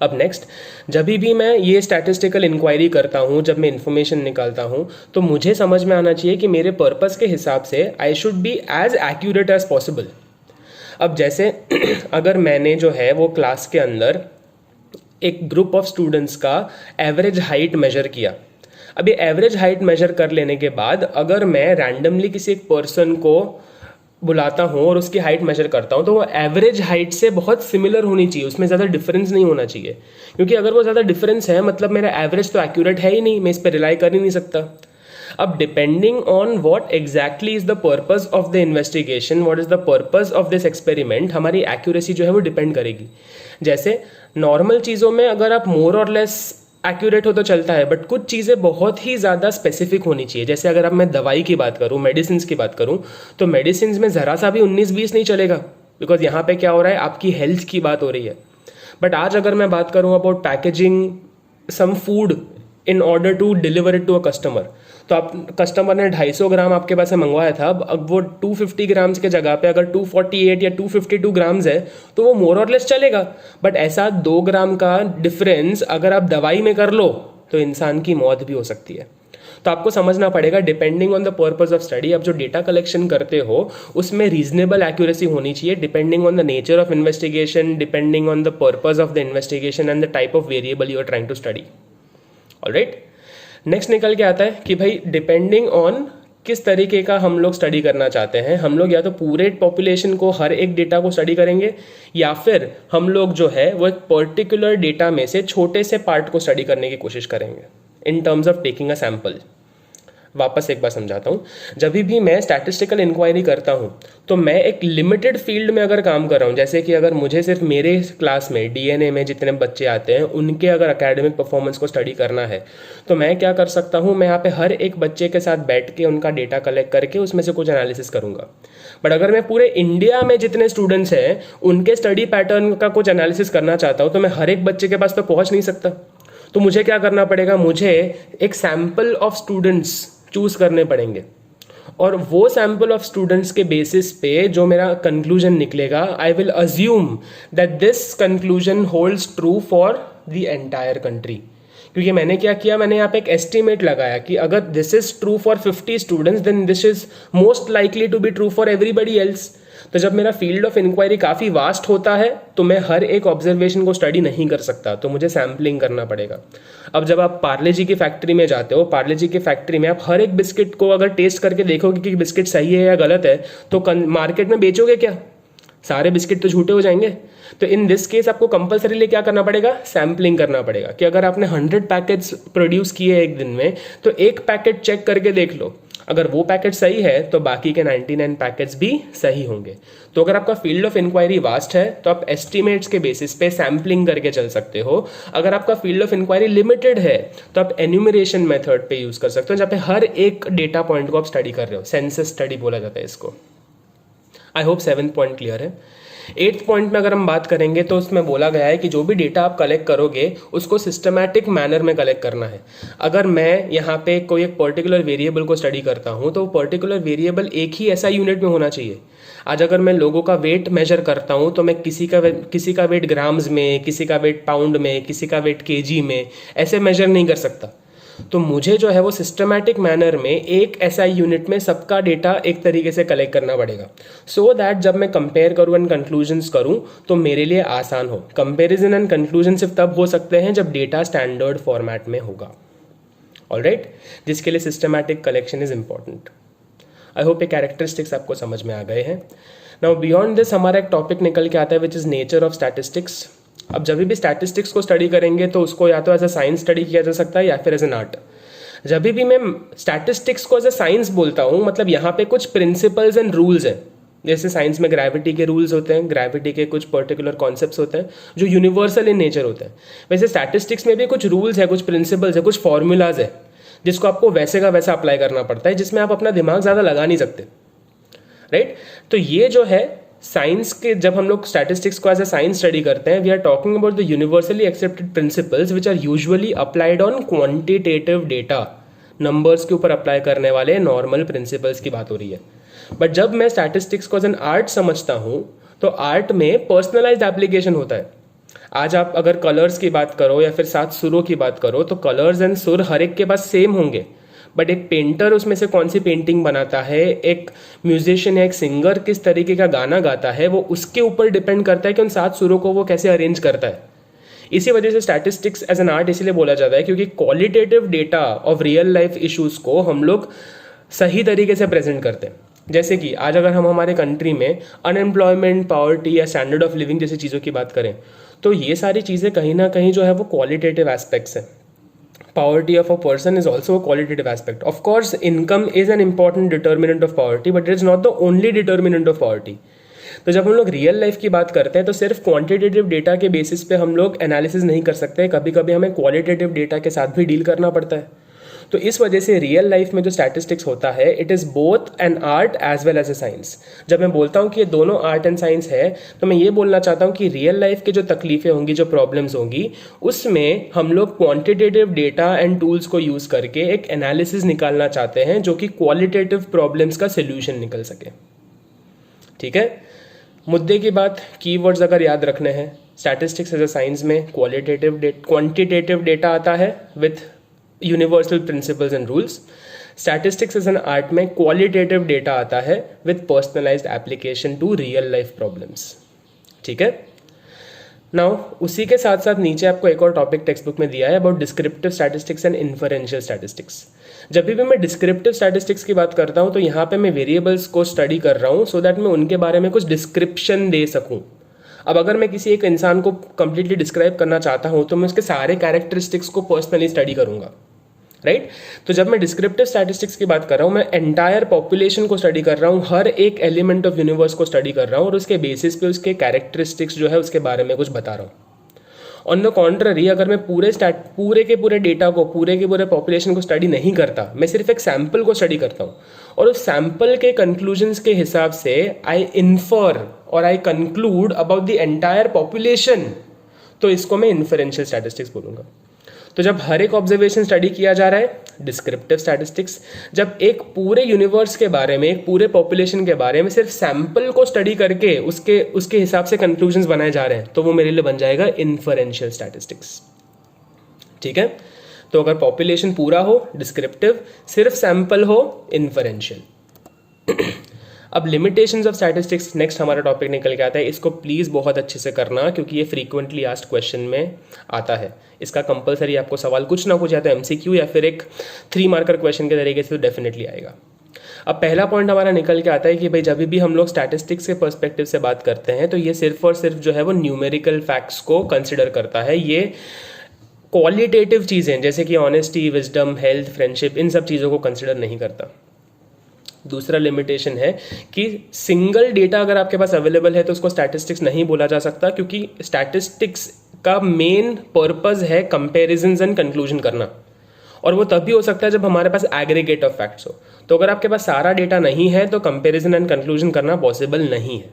अब नेक्स्ट, जब भी मैं ये स्टैटिस्टिकल इंक्वायरी करता हूँ, जब मैं इन्फॉर्मेशन निकालता हूँ, तो मुझे समझ में आना चाहिए कि मेरे पर्पस के हिसाब से I should be as accurate as possible. अब जैसे अगर मैंने जो है वो क्लास के अंदर एक ग्रुप ऑफ स्टूडेंट्स का एवरेज हाइट मेजर किया, अब ये एवरेज हाइट मेजर कर लेने के बाद अगर मैं रैंडमली किसी एक पर्सन को बुलाता हूँ और उसकी हाइट मेजर करता हूँ तो वो एवरेज हाइट से बहुत सिमिलर होनी चाहिए, उसमें ज़्यादा डिफरेंस नहीं होना चाहिए। क्योंकि अगर वो ज़्यादा डिफरेंस है मतलब मेरा एवरेज तो एक्यूरेट है ही नहीं, मैं इस पर रिलाई कर ही नहीं सकता। अब depending on what exactly is the purpose of the investigation, what is the purpose of this experiment, हमारी एक्यूरेसी जो है वो डिपेंड करेगी। जैसे नॉर्मल चीज़ों में अगर आप मोर और लेस एक्यूरेट हो तो चलता है, बट कुछ चीज़ें बहुत ही ज़्यादा स्पेसिफिक होनी चाहिए। जैसे अगर अब मैं दवाई की बात करूँ, मेडिसिन की बात करूँ, तो मेडिसिन में ज़रा सा भी 19-20 नहीं चलेगा, बिकॉज यहाँ पे क्या हो रहा है, आपकी हेल्थ की बात हो रही है। बट आज अगर मैं बात करूँ about packaging some food in order to deliver it to a customer, तो आप कस्टमर ने 250 ग्राम आपके पास से मंगवाया था, अब वो 250 ग्राम्स के जगह पे अगर 248 या 252 ग्राम्स है तो वो मोर और लेस चलेगा। बट ऐसा 2 ग्राम का डिफरेंस अगर आप दवाई में कर लो तो इंसान की मौत भी हो सकती है। तो आपको समझना पड़ेगा depending on the purpose of study, आप जो डेटा कलेक्शन करते हो उसमें रीजनेबल एक्यूरेसी होनी चाहिए, depending on the nature of investigation, depending on the purpose of the investigation and the type of variable you are trying to study. Alright, next निकल के आता है कि भाई डिपेंडिंग ऑन किस तरीके का हम लोग स्टडी करना चाहते हैं, हम लोग या तो पूरे पॉपुलेशन को, हर एक डेटा को स्टडी करेंगे, या फिर हम लोग जो है वो एक पर्टिकुलर डेटा में से छोटे से पार्ट को स्टडी करने की कोशिश करेंगे in terms of taking a sample. वापस एक बार समझाता हूँ, जब भी मैं स्टैटिस्टिकल इंक्वायरी करता हूँ तो मैं एक लिमिटेड फील्ड में अगर काम कर रहा हूँ, जैसे कि अगर मुझे सिर्फ मेरे क्लास में डीएनए में जितने बच्चे आते हैं उनके अगर एकेडमिक परफॉर्मेंस को स्टडी करना है तो मैं क्या कर सकता हूँ, मैं यहाँ पे हर एक बच्चे के साथ बैठ के उनका डेटा कलेक्ट करके उसमें से कुछ एनालिसिस करूँगा। बट अगर मैं पूरे इंडिया में जितने स्टूडेंट्स हैं उनके स्टडी पैटर्न का कुछ एनालिसिस करना चाहता हूँ तो मैं हर एक बच्चे के पास तो पहुँच नहीं सकता। तो मुझे क्या करना पड़ेगा, मुझे एक सैम्पल ऑफ स्टूडेंट्स चूज करने पड़ेंगे और वो सैम्पल ऑफ स्टूडेंट्स के बेसिस पे जो मेरा कंक्लूजन निकलेगा, I will assume that this conclusion holds true for the entire country. क्योंकि मैंने क्या किया, मैंने यहाँ पे एक एस्टिमेट लगाया कि अगर this is true for 50 students then this is most likely to be true for everybody else. तो जब मेरा फील्ड ऑफ इंक्वायरी काफ़ी वास्ट होता है तो मैं हर एक ऑब्जर्वेशन को स्टडी नहीं कर सकता, तो मुझे सैम्पलिंग करना पड़ेगा। अब जब आप पार्ले जी की फैक्ट्री में जाते हो, पार्ले जी की फैक्ट्री में आप हर एक बिस्किट को अगर टेस्ट करके देखोगे कि बिस्किट सही है या गलत है, तो मार्केट में बेचोगे क्या? सारे बिस्किट तो झूठे हो जाएंगे। तो इन दिस केस आपको कंपलसरीली क्या करना पड़ेगा, सैम्पलिंग करना पड़ेगा कि अगर आपने 100 पैकेट्स प्रोड्यूस किए एक दिन में, तो एक पैकेट चेक करके देख लो, अगर वो पैकेट सही है तो बाकी के 99 पैकेट्स भी सही होंगे। तो अगर आपका फील्ड ऑफ इंक्वायरी वास्ट है तो आप एस्टिमेट्स के बेसिस पे सैम्पलिंग करके चल सकते हो। अगर आपका फील्ड ऑफ इंक्वायरी लिमिटेड है तो आप एन्यूमरेशन मेथड पे यूज कर सकते हो, जहाँ पे हर एक डेटा पॉइंट को आप स्टडी कर रहे हो। सेंसस स्टडी बोला जाता है इसको। I hope 7th point clear है। 8th पॉइंट में अगर हम बात करेंगे तो उसमें बोला गया है कि जो भी डेटा आप कलेक्ट करोगे उसको सिस्टमैटिक मैनर में कलेक्ट करना है। अगर मैं यहाँ पे कोई एक पर्टिकुलर वेरिएबल को स्टडी करता हूँ तो पर्टिकुलर वेरिएबल एक ही ऐसा यूनिट में होना चाहिए। आज अगर मैं लोगों का वेट मेजर करता हूँ तो मैं किसी का वेट ग्राम्स में, किसी का वेट पाउंड में, किसी का वेट केजी में ऐसे मेजर नहीं कर सकता। तो मुझे जो है वो सिस्टमैटिक मैनर में एक SI यूनिट में सबका डेटा एक तरीके से कलेक्ट करना पड़ेगा, सो दैट जब मैं कंपेयर करूँ एंड कंक्लूजन्स करूँ तो मेरे लिए आसान हो। कंपेरिजन एंड कंक्लूजन सिर्फ तब हो सकते हैं जब डेटा स्टैंडर्ड फॉर्मेट में होगा। ऑलराइट, जिसके लिए systematic collection is important. I hope ये कैरेक्टरिस्टिक्स आपको समझ में आ गए हैं। नाउ बियॉन्ड दिस हमारा एक टॉपिक निकल के आता है which is nature of statistics. अब जब भी स्टैटिस्टिक्स को स्टडी करेंगे तो उसको या तो एज अ साइंस स्टडी किया जा सकता है या फिर एज एन आर्ट। जब भी मैं स्टैटिस्टिक्स को एज अ साइंस बोलता हूँ, मतलब यहाँ पे कुछ प्रिंसिपल्स एंड रूल्स हैं। जैसे साइंस में ग्रेविटी के रूल्स होते हैं, ग्रेविटी के कुछ पर्टिकुलर कॉन्सेप्ट्स होते हैं जो यूनिवर्सल इन नेचर होते हैं। वैसे स्टैटिस्टिक्स में भी कुछ रूल्स है, कुछ प्रिंसिपल्स है, कुछ फॉर्मूलाज है जिसको आपको वैसे का वैसा अप्लाई करना पड़ता है, जिसमें आप अपना दिमाग ज़्यादा लगा नहीं सकते। राइट, तो ये जो है साइंस के, जब हम लोग स्टैटिस्टिक्स को एज अ साइंस स्टडी करते हैं, we are talking about the universally accepted principles which are usually applied on quantitative data. Numbers के ऊपर अप्लाई करने वाले नॉर्मल प्रिंसिपल्स की बात हो रही है। बट जब मैं स्टैटिस्टिक्स को एज एन आर्ट समझता हूँ तो आर्ट में पर्सनलाइज्ड एप्लीकेशन होता है। आज आप अगर कलर्स की बात करो या फिर 7 सुरों की बात करो तो कलर्स एंड सुर हर एक के पास सेम होंगे, बट एक पेंटर उसमें से कौन सी पेंटिंग बनाता है, एक म्यूजिशियन या एक सिंगर किस तरीके का गाना गाता है, वो उसके ऊपर डिपेंड करता है कि उन 7 सुरों को वो कैसे अरेंज करता है। इसी वजह से स्टैटिस्टिक्स एज एन आर्ट इसलिए बोला जाता है क्योंकि qualitative data of real life issues को हम लोग सही तरीके से प्रेजेंट करते हैं। जैसे कि आज अगर हम हमारे कंट्री में अनएम्प्लॉयमेंट, पॉवर्टी या स्टैंडर्ड ऑफ लिविंग जैसी चीज़ों की बात करें तो ये सारी चीज़ें कहीं ना कहीं जो है वो क्वालिटेटिव एस्पेक्ट्स हैं। Poverty of a person is also a qualitative aspect. Of course, income is an important determinant of poverty, but it is not the only determinant of poverty. तो जब हम लोग रियल लाइफ की बात करते हैं तो सिर्फ क्वांटिटेटिव डेटा के बेसिस पे हम लोग एनालिसिस नहीं कर सकते, कभी कभी हमें क्वालिटेटिव डेटा के साथ भी डील करना पड़ता है। तो इस वजह से रियल लाइफ में जो स्टैटिस्टिक्स होता है it is both an art as well as a science. जब मैं बोलता हूँ कि ये दोनों आर्ट एंड साइंस है तो मैं ये बोलना चाहता हूँ कि रियल लाइफ के जो तकलीफें होंगी, जो प्रॉब्लम्स होंगी, उसमें हम लोग क्वांटिटेटिव डेटा एंड टूल्स को यूज़ करके एक एनालिसिस निकालना चाहते हैं जो कि क्वालिटेटिव प्रॉब्लम्स का सोल्यूशन निकल सके। ठीक है, मुद्दे की बात, कीवर्ड्स अगर याद रखने हैं, स्टैटिस्टिक्स एज अ साइंस में क्वांटिटेटिव डेटा आता है with universal principles and rules. Statistics as an art में क्वालिटेटिव डेटा आता है with personalized application to real life problems. ठीक है, नाउ उसी के साथ साथ नीचे आपको एक और टॉपिक टेक्स्ट बुक में दिया है about descriptive statistics and inferential statistics. जब भी मैं डिस्क्रिप्टिव स्टैटिस्टिक्स की बात करता हूँ तो यहाँ पे मैं वेरिएबल्स को स्टडी कर रहा हूँ सो दैट मैं उनके बारे में कुछ डिस्क्रिप्शन दे सकूँ। अब अगर मैं किसी एक इंसान को कंप्लीटली डिस्क्राइब करना चाहता हूँ तो मैं उसके सारे कैरेक्टरिस्टिक्स को पर्सनली स्टडी करूँगा। राइट, तो जब मैं डिस्क्रिप्टिव स्टैटिस्टिक्स की बात कर रहा हूँ मैं एंटायर पॉपुलेशन को स्टडी कर रहा हूँ, हर एक एलिमेंट ऑफ यूनिवर्स को स्टडी कर रहा हूँ और उसके बेसिस पे उसके कैरेक्टरिस्टिक्स जो है उसके बारे में कुछ बता रहा हूँ। ऑन द कॉन्ट्ररी, अगर मैं पूरे के पूरे डेटा को, पूरे के पूरे पॉपुलेशन को स्टडी नहीं करता, मैं सिर्फ एक सैंपल को स्टडी करता हूँ और उस सैंपल के कंक्लूजन्स के हिसाब से आई इन्फर और I conclude about the entire population, तो इसको मैं इन्फरेंशियल स्टैटिस्टिक्स बोलूँगा। तो जब हर एक ऑब्जर्वेशन स्टडी किया जा रहा है डिस्क्रिप्टिव स्टैटिस्टिक्स। जब एक पूरे यूनिवर्स के बारे में, एक पूरे पॉपुलेशन के बारे में सिर्फ सैंपल को स्टडी करके उसके हिसाब से कंक्लूजन्स बनाए जा रहे हैं, तो वो मेरे लिए बन जाएगा इन्फरेंशियल स्टैटिस्टिक्स। ठीक है, तो अगर पॉपुलेशन पूरा हो डिस्क्रिप्टिव, सिर्फ सैंपल हो इन्फरेंशियल। अब लिमिटेशंस ऑफ स्टैटिस्टिक्स नेक्स्ट हमारा टॉपिक निकल के आता है। इसको प्लीज़ बहुत अच्छे से करना, क्योंकि ये फ्रीक्वेंटली आस्क्ड क्वेश्चन में आता है। इसका कंपलसरी आपको सवाल कुछ ना कुछ या तो MCQ या फिर एक 3 मार्कर क्वेश्चन के तरीके से तो डेफिनेटली आएगा। अब पहला पॉइंट हमारा निकल के आता है कि भाई जब भी हम लोग स्टैटिस्टिक्स के पर्सपेक्टिव से बात करते हैं तो ये सिर्फ और सिर्फ जो है वो न्यूमेरिकल फैक्ट्स को कंसिडर करता है। ये क्वालिटेटिव चीज़ें जैसे कि ऑनेस्टी, विजडम, हेल्थ, फ्रेंडशिप, इन सब चीज़ों को कंसिडर नहीं करता। दूसरा लिमिटेशन है कि सिंगल डेटा अगर आपके पास अवेलेबल है तो उसको स्टैटिस्टिक्स नहीं बोला जा सकता, क्योंकि स्टैटिस्टिक्स का मेन पर्पस है कंपैरिजंस एंड कंक्लूजन करना, और वो तभी हो सकता है जब हमारे पास एग्रीगेट ऑफ फैक्ट्स हो। तो अगर आपके पास सारा डेटा नहीं है तो कंपैरिजन एंड कंक्लूजन करना पॉसिबल नहीं है।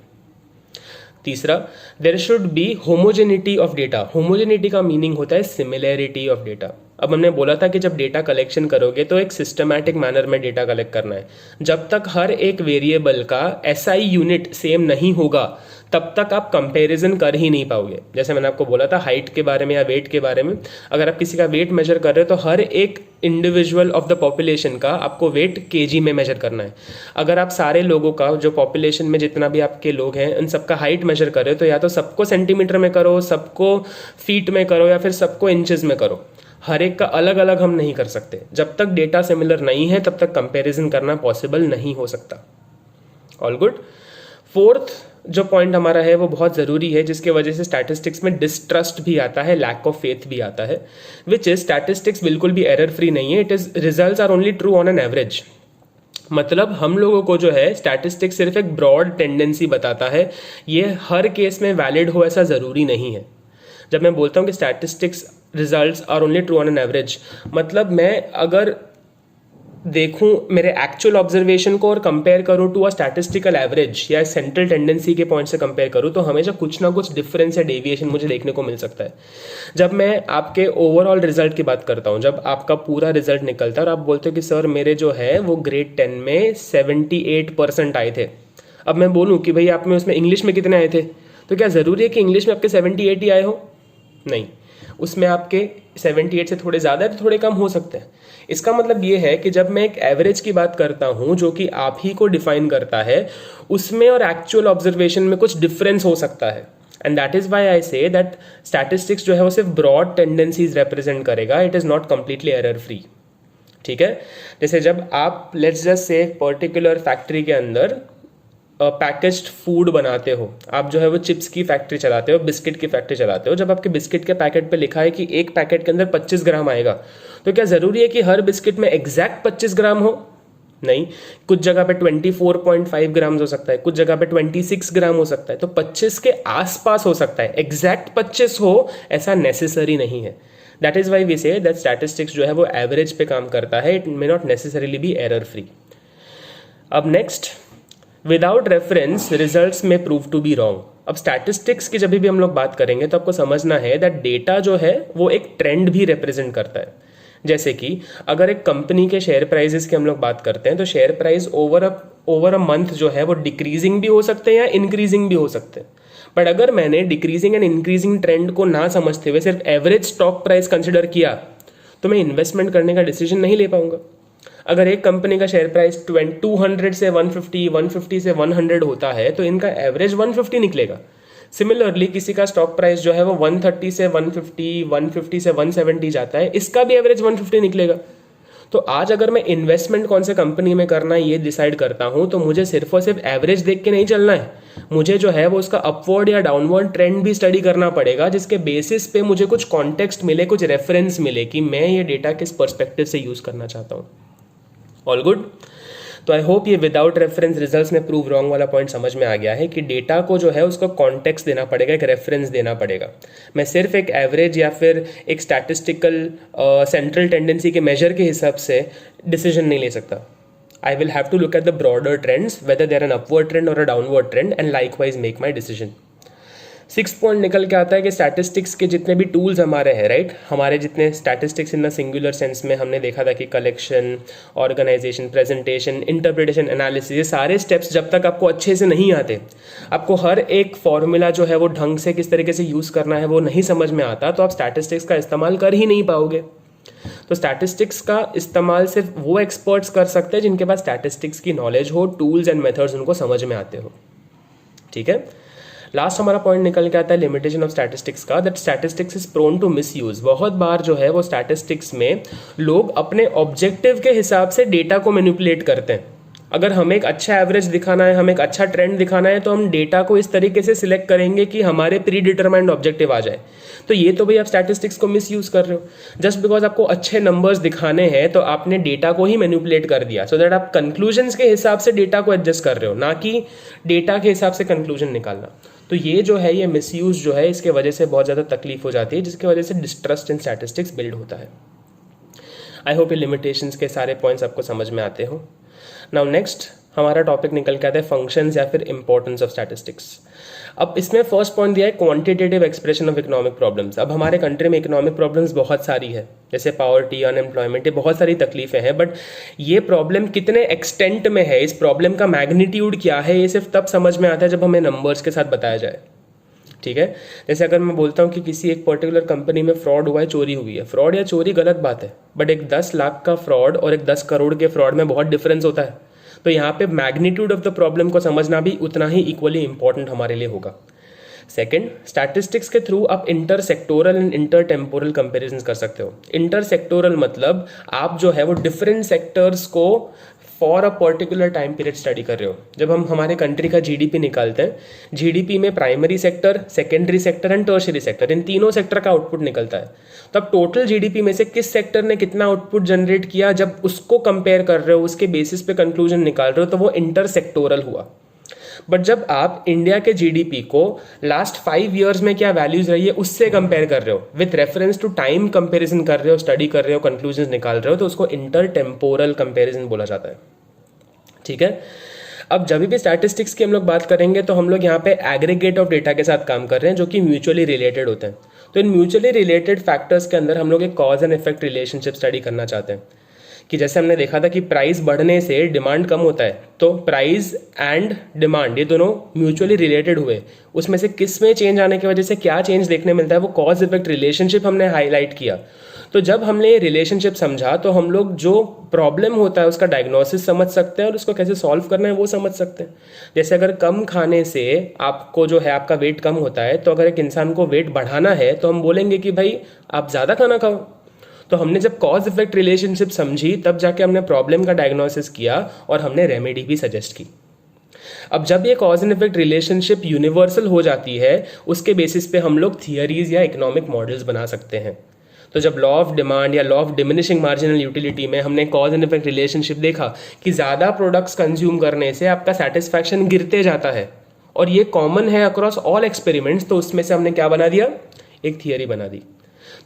तीसरा, there should be homogeneity of data. Homogeneity का मीनिंग होता है सिमिलैरिटी ऑफ डेटा। अब हमने बोला था कि जब डेटा कलेक्शन करोगे तो एक सिस्टमैटिक मैनर में डेटा कलेक्ट करना है। जब तक हर एक वेरिएबल का SI यूनिट सेम नहीं होगा तब तक आप कंपैरिजन कर ही नहीं पाओगे। जैसे मैंने आपको बोला था हाइट के बारे में या वेट के बारे में, अगर आप किसी का वेट मेजर कर रहे हो तो हर एक इंडिविजुअल ऑफ द पॉपुलेशन का आपको वेट kg में मेजर करना है। अगर आप सारे लोगों का, जो पॉपुलेशन में जितना भी आपके लोग हैं, उन सबका हाइट मेजर कर रहे हो तो या तो सबको सेंटीमीटर में करो, सबको फीट में करो, या फिर सबको इंचेस में करो। हर एक का अलग अलग हम नहीं कर सकते। जब तक डेटा सिमिलर नहीं है तब तक कंपैरिजन करना पॉसिबल नहीं हो सकता। All good. फोर्थ जो पॉइंट हमारा है वो बहुत ज़रूरी है, जिसके वजह से स्टैटिस्टिक्स में डिस्ट्रस्ट भी आता है, लैक ऑफ फेथ भी आता है, विच इज स्टैटिस्टिक्स बिल्कुल भी एरर फ्री नहीं है। It is results are only true on an average. मतलब हम लोगों को जो है स्टैटिस्टिक्स सिर्फ एक ब्रॉड टेंडेंसी बताता है, ये हर केस में वैलिड हो ऐसा ज़रूरी नहीं है। जब मैं बोलता हूँ कि statistics results are only true on an average, मतलब मैं अगर देखूं मेरे एक्चुअल ऑब्जर्वेशन को और कंपेयर करूं टू अ स्टैटिस्टिकल एवरेज या सेंट्रल टेंडेंसी के पॉइंट से कंपेयर करूं तो हमेशा कुछ ना कुछ डिफरेंस या डेविएशन मुझे देखने को मिल सकता है। जब मैं आपके ओवरऑल रिजल्ट की बात करता हूं, जब आपका पूरा रिजल्ट निकलता है और आप बोलते हो कि सर मेरे जो है वो ग्रेड 10 में 78% आए थे, अब मैं बोलूँ कि भाई आप में उसमें इंग्लिश में कितने आए थे, तो क्या ज़रूरी है कि इंग्लिश में आपके 78 ही आए हो? नहीं, उसमें आपके 78 से थोड़े ज़्यादा तो थोड़े कम हो सकते हैं। इसका मतलब ये है कि जब मैं एक एवरेज की बात करता हूँ जो कि आप ही को डिफाइन करता है, उसमें और एक्चुअल ऑब्जर्वेशन में कुछ डिफरेंस हो सकता है। And that is why I say that statistics जो है वो सिर्फ ब्रॉड टेंडेंसीज रिप्रेजेंट करेगा, it is not completely error free. ठीक है, जैसे जब आप लेट्स जस्ट से एक पर्टिकुलर फैक्ट्री के अंदर पैकेज्ड फूड बनाते हो, आप जो है वो चिप्स की फैक्ट्री चलाते हो, बिस्किट की फैक्ट्री चलाते हो, जब आपके बिस्किट के पैकेट पे लिखा है कि एक पैकेट के अंदर 25 ग्राम आएगा, तो क्या ज़रूरी है कि हर बिस्किट में एग्जैक्ट 25 ग्राम हो? नहीं, कुछ जगह पे 24.5 ग्राम हो सकता है, कुछ जगह पे 26 ग्राम हो सकता है, तो 25 के आसपास हो सकता है, एग्जैक्ट 25 हो ऐसा नेसेसरी नहीं है। That is why we say that statistics जो है वो एवरेज पे काम करता है, it may not necessarily be error free. अब नेक्स्ट, विदाउट रेफरेंस रिजल्ट्स में प्रूव टू बी रॉन्ग। अब स्टैटिस्टिक्स की जब भी हम लोग बात करेंगे तो आपको समझना है दैट डेटा जो है वो एक ट्रेंड भी रिप्रेजेंट करता है। जैसे कि अगर एक कंपनी के शेयर प्राइजेस की हम लोग बात करते हैं तो share price over a month जो है वो डिक्रीजिंग भी हो सकते हैं या इंक्रीजिंग भी हो सकते हैं। बट अगर मैंने डिक्रीजिंग एंड इंक्रीजिंग ट्रेंड को ना समझते हुए सिर्फ एवरेज स्टॉक प्राइस कंसिडर किया तो मैं इन्वेस्टमेंट करने का डिसीजन नहीं ले पाऊंगा। अगर एक कंपनी का शेयर प्राइस 200 से 150, 150 से 100 होता है तो इनका एवरेज 150 निकलेगा। सिमिलरली किसी का स्टॉक प्राइस जो है वो 130 से 150, 150 से 170 जाता है, इसका भी एवरेज 150 निकलेगा। तो आज अगर मैं इन्वेस्टमेंट कौन से कंपनी में करना है ये डिसाइड करता हूं तो मुझे सिर्फ और सिर्फ एवरेज देख के नहीं चलना है, मुझे जो है वो उसका अपवर्ड या डाउनवर्ड ट्रेंड भी स्टडी करना पड़ेगा, जिसके बेसिस पे मुझे कुछ कॉन्टेक्स्ट मिले, कुछ रेफरेंस मिले कि मैं ये डेटा किस पर्सपेक्टिव से यूज करना चाहता हूँ। All good. तो आई होप ये विदाउट रेफरेंस रिजल्ट्स में प्रूव रॉन्ग वाला पॉइंट समझ में आ गया है कि डेटा को जो है उसका कॉन्टेक्स्ट देना पड़ेगा, एक रेफरेंस देना पड़ेगा। मैं सिर्फ एक एवरेज या फिर एक स्टैटिस्टिकल सेंट्रल टेंडेंसी के मेजर के हिसाब से डिसीजन नहीं ले सकता। I will have to look at the broader trends, whether there an upward trend or a downward trend, and likewise make my decision. Six point निकल के आता है कि स्टैटिस्टिक्स के जितने भी टूल्स हमारे हैं, राइट, हमारे जितने statistics in the singular sense में हमने देखा था कि collection, organization, presentation, interpretation, analysis, ये सारे स्टेप्स जब तक आपको अच्छे से नहीं आते, आपको हर एक फॉर्मूला जो है वो ढंग से किस तरीके से यूज़ करना है वो नहीं समझ में आता, तो आप स्टैटिस्टिक्स का इस्तेमाल कर ही नहीं पाओगे। तो स्टैटिस्टिक्स का इस्तेमाल सिर्फ वो एक्सपर्ट्स कर सकते हैं जिनके पास स्टैटिस्टिक्स की नॉलेज हो, टूल्स एंड मेथड्स उनको समझ में आते हो। ठीक है, लास्ट हमारा पॉइंट निकल के आता है लिमिटेशन ऑफ स्टैटिस्टिक्स का, that statistics is prone to misuse. बहुत बार जो है वो स्टैटिस्टिक्स में लोग अपने ऑब्जेक्टिव के हिसाब से डेटा को मैनिपुलेट करते हैं। अगर हमें एक अच्छा एवरेज दिखाना है, हमें एक अच्छा ट्रेंड दिखाना है, तो हम डेटा को इस तरीके से सिलेक्ट करेंगे कि हमारे प्री डिटरमाइंड ऑब्जेक्टिव आ जाए। तो ये तो भाई आप स्टैटिस्टिक्स को मिसयूज कर रहे हो। जस्ट बिकॉज आपको अच्छे नंबर्स दिखाने हैं तो आपने डेटा को ही मैनिपुलेट कर दिया, सो दैट आप कंक्लूजन्स के हिसाब से डेटा को एडजस्ट कर रहे हो, ना कि डेटा के हिसाब से कंक्लूजन निकालना। तो ये जो है ये मिसयूज जो है इसके वजह से बहुत ज़्यादा तकलीफ हो जाती है, जिसकी वजह से डिस्ट्रस्ट इन स्टैटिस्टिक्स बिल्ड होता है। आई होप ये लिमिटेशंस के सारे पॉइंट्स आपको समझ में आते हो। नाउ नेक्स्ट हमारा टॉपिक निकल के आता है फंक्शंस या फिर इंपॉर्टेंस ऑफ स्टैटिस्टिक्स। अब इसमें फर्स्ट पॉइंट दिया है quantitative expression of economic problems. अब हमारे कंट्री में इकोनॉमिक प्रॉब्लम्स बहुत सारी है, जैसे पॉवर्टी, अनएम्प्लॉयमेंट, ये बहुत सारी तकलीफें हैं, बट ये प्रॉब्लम कितने एक्सटेंट में है, इस प्रॉब्लम का मैग्नीट्यूड क्या है, ये सिर्फ तब समझ में आता है जब हमें नंबर्स के साथ बताया जाए। ठीक है, जैसे अगर मैं बोलता हूँ कि किसी एक पर्टिकुलर कंपनी में फ्रॉड हुआ है, चोरी हुई है, फ्रॉड या चोरी गलत बात है, बट एक 10 लाख का फ्रॉड और एक 10 करोड़ के फ्रॉड में बहुत डिफरेंस होता है। तो यहाँ पे मैग्नीट्यूड ऑफ द प्रॉब्लम को समझना भी उतना ही इक्वली इंपॉर्टेंट हमारे लिए होगा। सेकंड, स्टैटिस्टिक्स के थ्रू आप inter sectoral and inter temporal comparison कर सकते हो। इंटर सेक्टोरल मतलब आप जो है वो डिफरेंट सेक्टर्स को for a particular time period study कर रहे हो। जब हम हमारे कंट्री का जीडीपी निकालते हैं, जीडीपी में primary sector, secondary sector and tertiary sector, इन तीनों सेक्टर का आउटपुट निकलता है। तो अब टोटल जीडीपी में से किस सेक्टर ने कितना आउटपुट जनरेट किया, जब उसको कंपेयर कर रहे हो, उसके बेसिस पे कंक्लूजन निकाल रहे हो, तो वो इंटर सेक्टोरल हुआ। बट जब आप इंडिया के जीडीपी को लास्ट 5 ईयर्स में क्या वैल्यूज रही है उससे कंपेयर कर रहे हो, with reference to time comparison कर रहे हो, स्टडी कर रहे हो, कंक्लूजन निकाल रहे हो, तो उसको इंटर टेम्पोरल कंपैरिजन बोला जाता है। ठीक है, अब जब भी स्टैटिस्टिक्स की हम लोग बात करेंगे तो हम लोग यहाँ पे एग्रीगेट ऑफ डेटा के साथ काम कर रहे हैं जो कि म्यूचुअली रिलेटेड होते हैं। तो इन म्यूचुअली रिलेटेड फैक्टर्स के अंदर हम लोग एक cause and effect relationship study करना चाहते हैं कि जैसे हमने देखा था कि प्राइस बढ़ने से डिमांड कम होता है, तो प्राइस एंड डिमांड ये दोनों म्यूचुअली रिलेटेड हुए, उसमें से किस में चेंज आने की वजह से क्या चेंज देखने मिलता है, वो कॉज इफेक्ट रिलेशनशिप हमने हाईलाइट किया। तो जब हमने ये रिलेशनशिप समझा तो हम लोग जो प्रॉब्लम होता है उसका डायग्नोसिस समझ सकते हैं और उसको कैसे सॉल्व करना है वो समझ सकते हैं। जैसे अगर कम खाने से आपको जो है आपका वेट कम होता है, तो अगर एक इंसान को वेट बढ़ाना है तो हम बोलेंगे कि भाई आप ज़्यादा खाना खाओ। तो हमने जब कॉज इफेक्ट रिलेशनशिप समझी तब जाके हमने प्रॉब्लम का डायग्नोसिस किया और हमने रेमेडी भी सजेस्ट की। अब जब ये cause and effect relationship universal हो जाती है, उसके बेसिस पे हम लोग थियरीज या इकोनॉमिक मॉडल्स बना सकते हैं। तो जब लॉ ऑफ डिमांड या law of diminishing marginal utility में हमने कॉज एंड इफेक्ट रिलेशनशिप देखा कि ज़्यादा प्रोडक्ट्स कंज्यूम करने से आपका सेटिस्फैक्शन गिरते जाता है, और ये कॉमन है अक्रॉस ऑल एक्सपेरिमेंट्स, तो उसमें से हमने क्या बना दिया, एक थियरी बना दी।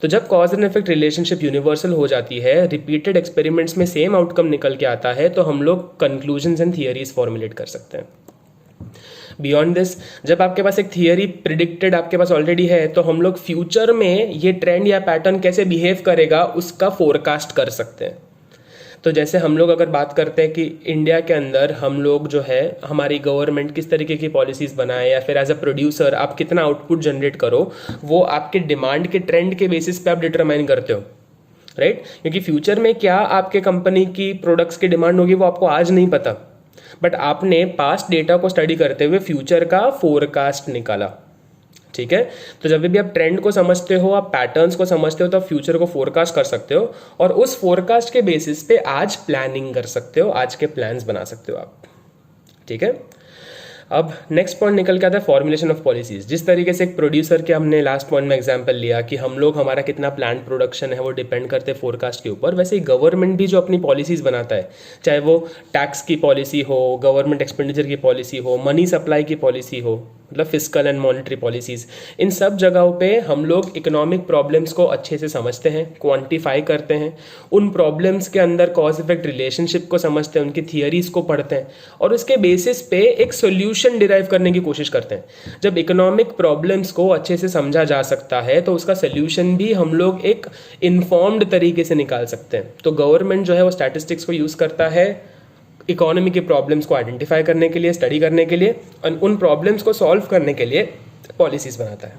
तो जब cause and effect relationship universal हो जाती है, रिपीटेड एक्सपेरिमेंट्स में सेम आउटकम निकल के आता है, तो हम लोग कंक्लूजन्स एंड थियरीज फॉर्मुलेट कर सकते हैं। बियॉन्ड दिस, जब आपके पास एक थियरी प्रिडिक्टेड आपके पास ऑलरेडी है, तो हम लोग फ्यूचर में ये ट्रेंड या पैटर्न कैसे बिहेव करेगा उसका फोरकास्ट कर सकते हैं। तो जैसे हम लोग अगर बात करते हैं कि इंडिया के अंदर हम लोग जो है हमारी गवर्नमेंट किस तरीके की पॉलिसीज़ बनाए, या फिर एज अ प्रोड्यूसर आप कितना आउटपुट जनरेट करो, वो आपके डिमांड के ट्रेंड के बेसिस पे आप डिटरमाइन करते हो, राइट? क्योंकि फ्यूचर में क्या आपके कंपनी की प्रोडक्ट्स की डिमांड होगी वो आपको आज नहीं पता, बट आपने पास्ट डेटा को स्टडी करते हुए फ्यूचर का फोरकास्ट निकाला। ठीक है, तो जब भी आप ट्रेंड को समझते हो, आप पैटर्न्स को समझते हो, तो आप फ्यूचर को फोरकास्ट कर सकते हो, और उस फोरकास्ट के बेसिस पे आज प्लानिंग कर सकते हो, आज के प्लान्स बना सकते हो आप। ठीक है, अब नेक्स्ट पॉइंट निकल के आता है फॉर्मुलेशन ऑफ पॉलिसीज। जिस तरीके से एक प्रोड्यूसर के हमने लास्ट पॉइंट में एग्जांपल लिया कि हम लोग हमारा कितना प्लांट प्रोडक्शन है वो डिपेंड करते हैं फोरकास्ट के ऊपर, वैसे ही गवर्नमेंट भी जो अपनी पॉलिसीज बनाता है, चाहे वो टैक्स की पॉलिसी हो, गवर्नमेंट एक्सपेंडिचर की पॉलिसी हो, मनी सप्लाई की पॉलिसी हो, मतलब फिस्कल एंड मॉनेटरी पॉलिसीज़, इन सब जगहों पे हम लोग इकोनॉमिक प्रॉब्लम्स को अच्छे से समझते हैं, क्वांटिफाई करते हैं, उन प्रॉब्लम्स के अंदर कॉज इफेक्ट रिलेशनशिप को समझते हैं, उनकी थियरीज़ को पढ़ते हैं और उसके बेसिस पे एक सोल्यूशन डिराइव करने की कोशिश करते हैं। जब इकोनॉमिक प्रॉब्लम्स को अच्छे से समझा जा सकता है तो उसका सोल्यूशन भी हम लोग एक इन्फॉर्म्ड तरीके से निकाल सकते हैं। तो गवर्नमेंट जो है वो स्टैटिस्टिक्स को यूज़ करता है इकोनॉमी के प्रॉब्लम्स को आइडेंटिफाई करने के लिए, स्टडी करने के लिए, और उन प्रॉब्लम्स को सॉल्व करने के लिए पॉलिसीज़ बनाता है।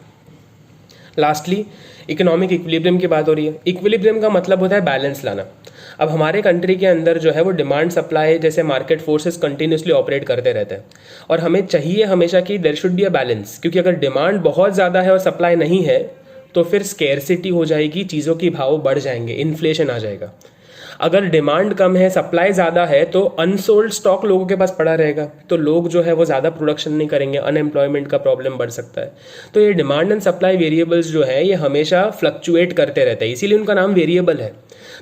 लास्टली इकोनॉमिक इक्विलिब्रियम की बात हो रही है। इक्विलिब्रियम का मतलब होता है बैलेंस लाना। अब हमारे कंट्री के अंदर जो है वो डिमांड सप्लाई जैसे मार्केट फोर्सेस कंटिन्यूसली ऑपरेट करते रहते हैं और हमें चाहिए हमेशा कि there should be a balance, क्योंकि अगर डिमांड बहुत ज़्यादा है और सप्लाई नहीं है तो फिर स्केर्सिटी हो जाएगी, चीज़ों की भाव बढ़ जाएंगे, इन्फ्लेशन आ जाएगा। अगर डिमांड कम है, सप्लाई ज़्यादा है तो अनसोल्ड स्टॉक लोगों के पास पड़ा रहेगा, तो लोग जो है वो ज़्यादा प्रोडक्शन नहीं करेंगे, अनएम्प्लॉयमेंट का प्रॉब्लम बढ़ सकता है। तो ये डिमांड एंड सप्लाई वेरिएबल्स जो है ये हमेशा फ्लक्चुएट करते रहते हैं, इसीलिए उनका नाम वेरिएबल है।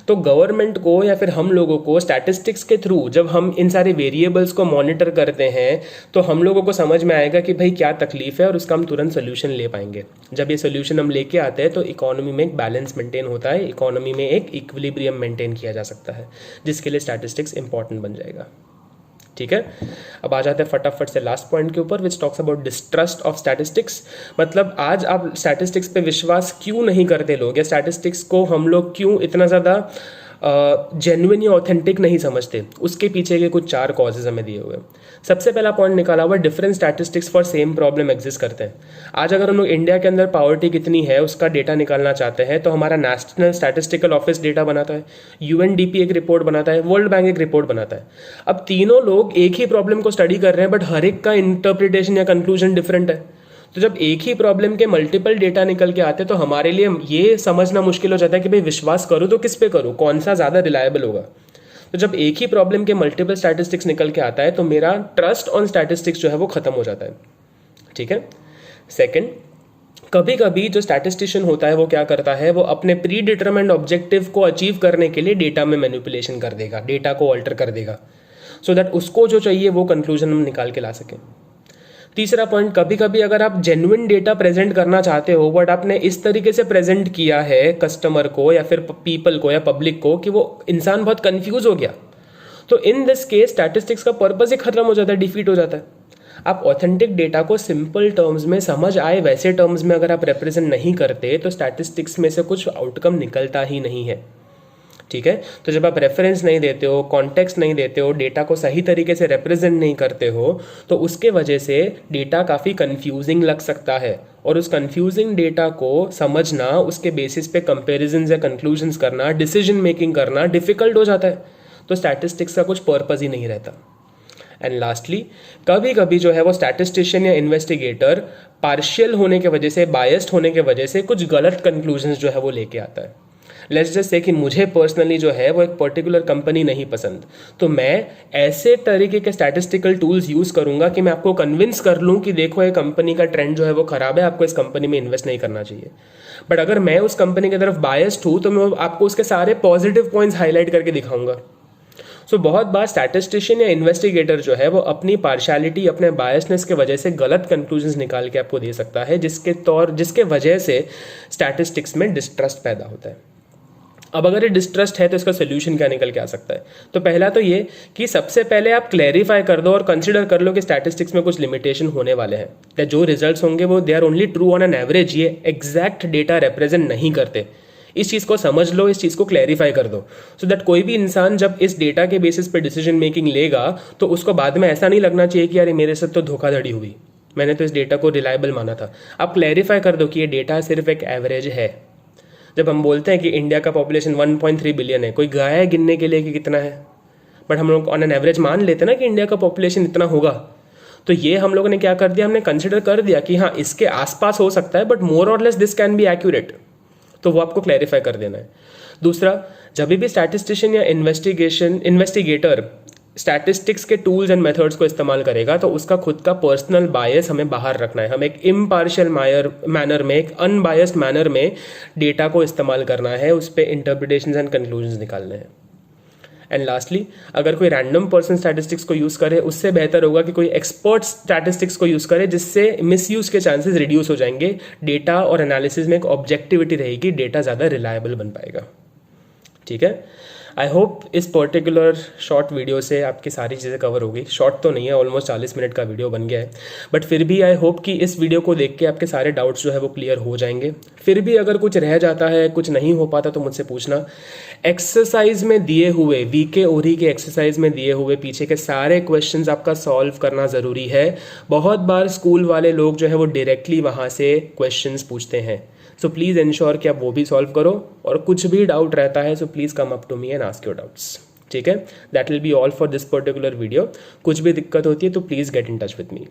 तो गवर्नमेंट को या फिर हम लोगों को स्टैटिस्टिक्स के थ्रू जब हम इन सारे वेरिएबल्स को मॉनिटर करते हैं तो हम लोगों को समझ में आएगा कि भाई क्या तकलीफ है और उसका हम तुरंत सोल्यूशन ले पाएंगे। जब ये सोल्यूशन हम लेके आते हैं तो इकोनॉमी में एक बैलेंस मेंटेन होता है, इकोनॉमी में एक इक्विलिब्रियम मेंटेन किया जा सकता है, जिसके लिए स्टैटिस्टिक्स इंपॉर्टेंट बन जाएगा। ठीक है, अब आ जाते हैं फटाफट से लास्ट पॉइंट के ऊपर, which talks about distrust of statistics. मतलब आज आप स्टैटिस्टिक्स पे विश्वास क्यों नहीं करते लोग, या स्टैटिस्टिक्स को हम लोग क्यों इतना ज़्यादा जेन्युइन या ऑथेंटिक नहीं समझते, उसके पीछे के कुछ 4 कॉजेज हमें दिए हुए हैं। सबसे पहला पॉइंट निकाला हुआ, different statistics for same problem exist करते हैं। आज अगर हम लोग इंडिया के अंदर पॉवर्टी कितनी है उसका डेटा निकालना चाहते हैं तो हमारा नेशनल स्टैटिस्टिकल ऑफिस डेटा बनाता है, यूएनडीपी एक रिपोर्ट बनाता है, वर्ल्ड बैंक एक रिपोर्ट बनाता है। अब तीनों लोग एक ही प्रॉब्लम को स्टडी कर रहे हैं बट हर एक का इंटरप्रिटेशन या कंक्लूजन डिफरेंट है। तो जब एक ही प्रॉब्लम के मल्टीपल डेटा निकल के आते हैं तो हमारे लिए ये समझना मुश्किल हो जाता है कि भाई विश्वास करूँ तो किस पे करूँ, कौन सा ज़्यादा रिलायबल होगा। तो जब एक ही प्रॉब्लम के मल्टीपल स्टैटिस्टिक्स निकल के आता है तो मेरा ट्रस्ट ऑन स्टैटिस्टिक्स जो है वो खत्म हो जाता है। ठीक है। सेकंड, कभी कभी जो स्टैटिस्टिशियन होता है वो क्या करता है, वो अपने प्री डिटरमाइंड ऑब्जेक्टिव को अचीव करने के लिए डेटा में मैनिपुलेशन कर देगा, डेटा को ऑल्टर कर देगा, सो दैट उसको जो चाहिए वो कंक्लूजन हम निकाल के ला सकें। तीसरा पॉइंट, कभी कभी अगर आप जेन्युइन डेटा प्रेजेंट करना चाहते हो बट आपने इस तरीके से प्रेजेंट किया है कस्टमर को या फिर पीपल को या पब्लिक को कि वो इंसान बहुत कंफ्यूज हो गया, तो इन दिस केस स्टैटिस्टिक्स का पर्पस ही खत्म हो जाता है, डिफीट हो जाता है। आप ऑथेंटिक डेटा को सिंपल टर्म्स में समझ आए वैसे टर्म्स में अगर आप रिप्रेजेंट नहीं करते तो स्टैटिस्टिक्स में से कुछ आउटकम निकलता ही नहीं है। ठीक है, तो जब आप रेफरेंस नहीं देते हो, कॉन्टेक्स्ट नहीं देते हो, डेटा को सही तरीके से रिप्रेजेंट नहीं करते हो तो उसके वजह से डेटा काफ़ी कंफ्यूजिंग लग सकता है और उस कंफ्यूजिंग डेटा को समझना, उसके बेसिस पे कंपैरिजंस या कंक्लूजन्स करना, डिसीजन मेकिंग करना डिफिकल्ट हो जाता है। तो स्टैटिस्टिक्स का कुछ पर्पस ही नहीं रहता। एंड लास्टली, कभी कभी जो है वो स्टैटिस्टिशियन या इन्वेस्टिगेटर पार्शियल होने की वजह से, बायस्ड होने की वजह से कुछ गलत कंक्लूजन्स जो है वो लेके आता है। लेट्स जस्ट से कि मुझे पर्सनली जो है वो एक पर्टिकुलर कंपनी नहीं पसंद, तो मैं ऐसे तरीके के स्टैटिस्टिकल टूल्स यूज़ करूंगा कि मैं आपको कन्विंस कर लूँ कि देखो ये कंपनी का ट्रेंड जो है वो खराब है, आपको इस कंपनी में इन्वेस्ट नहीं करना चाहिए। बट अगर मैं उस कंपनी की तरफ बायस्ड हूँ तो मैं आपको उसके सारे पॉजिटिव पॉइंट्स हाईलाइट करके दिखाऊंगा। सो बहुत बार स्टैटिस्टिशियन या इन्वेस्टिगेटर जो है वो अपनी पार्शियलिटी, अपने बायसनेस के वजह से गलत कंक्लूजन्स निकाल के आपको दे सकता है, जिसके वजह से स्टैटिस्टिक्स में डिस्ट्रस्ट पैदा होता है। अब अगर ये डिस्ट्रस्ट है तो इसका सोल्यूशन क्या निकल के आ सकता है? तो पहला तो ये कि सबसे पहले आप क्लैरिफाई कर दो और कंसिडर कर लो कि स्टैटिस्टिक्स में कुछ लिमिटेशन होने वाले हैं, या जो रिजल्ट्स होंगे वो they are only true on an average, ये एग्जैक्ट डेटा रिप्रेजेंट नहीं करते। इस चीज़ को समझ लो, इस चीज़ को क्लैरिफाई कर दो, सो दैट कोई भी इंसान जब इस डेटा के बेसिस पे डिसीजन मेकिंग लेगा तो उसको बाद में ऐसा नहीं लगना चाहिए कि यार मेरे साथ तो धोखाधड़ी हुई, मैंने तो इस डेटा को रिलायबल माना था। आप क्लैरिफाई कर दो कि ये डेटा सिर्फ एक एवरेज है। जब हम बोलते हैं कि इंडिया का पॉपुलेशन 1.3 बिलियन है, कोई गया है गिनने के लिए कि कितना है, बट हम लोग ऑन एन एवरेज मान लेते हैं ना कि इंडिया का पॉपुलेशन इतना होगा, तो ये हम लोगों ने क्या कर दिया, हमने कंसिडर कर दिया कि हाँ इसके आसपास हो सकता है बट मोर और less this can be accurate, तो वो आपको क्लैरिफाई कर देना है। दूसरा, जब भी स्टैटिस्टिशियन या इन्वेस्टिगेटर स्टैटिस्टिक्स के टूल्स एंड मेथड्स को इस्तेमाल करेगा तो उसका खुद का पर्सनल बायस हमें बाहर रखना है। हमें एक इम्पार्शियल मैनर में, एक अनबायस्ड मैनर में डेटा को इस्तेमाल करना है, उस पर इंटरप्रिटेशंस एंड कंक्लूजन्स निकालने हैं। एंड लास्टली, अगर कोई रैंडम पर्सन स्टैटिस्टिक्स को यूज़ करे उससे बेहतर होगा कि कोई एक्सपर्ट स्टैटिस्टिक्स को यूज़ करे, जिससे मिसयूज़ के चांसेस रिड्यूस हो जाएंगे, डेटा और एनालिसिस में एक ऑब्जेक्टिविटी रहेगी, डेटा ज़्यादा रिलायबल बन पाएगा। ठीक है, आई होप इस पर्टिकुलर शॉर्ट वीडियो से आपकी सारी चीज़ें कवर हो गई। शॉर्ट तो नहीं है, ऑलमोस्ट 40 मिनट का वीडियो बन गया है, बट फिर भी आई होप कि इस वीडियो को देख के आपके सारे डाउट्स जो है वो क्लियर हो जाएंगे। फिर भी अगर कुछ रह जाता है, कुछ नहीं हो पाता, तो मुझसे पूछना। एक्सरसाइज में दिए हुए, वीके ओरी के एक्सरसाइज में दिए हुए पीछे के सारे क्वेश्चंस आपका सॉल्व करना ज़रूरी है। बहुत बार स्कूल वाले लोग जो है वो डायरेक्टली वहाँ से क्वेश्चंस पूछते हैं, सो प्लीज़ इंश्योर कि आप वो भी सॉल्व करो, और कुछ भी डाउट रहता है so please come up to me and ask your doubts. ठीक है, that will be all for this particular video. कुछ भी दिक्कत होती है तो please get in touch with me.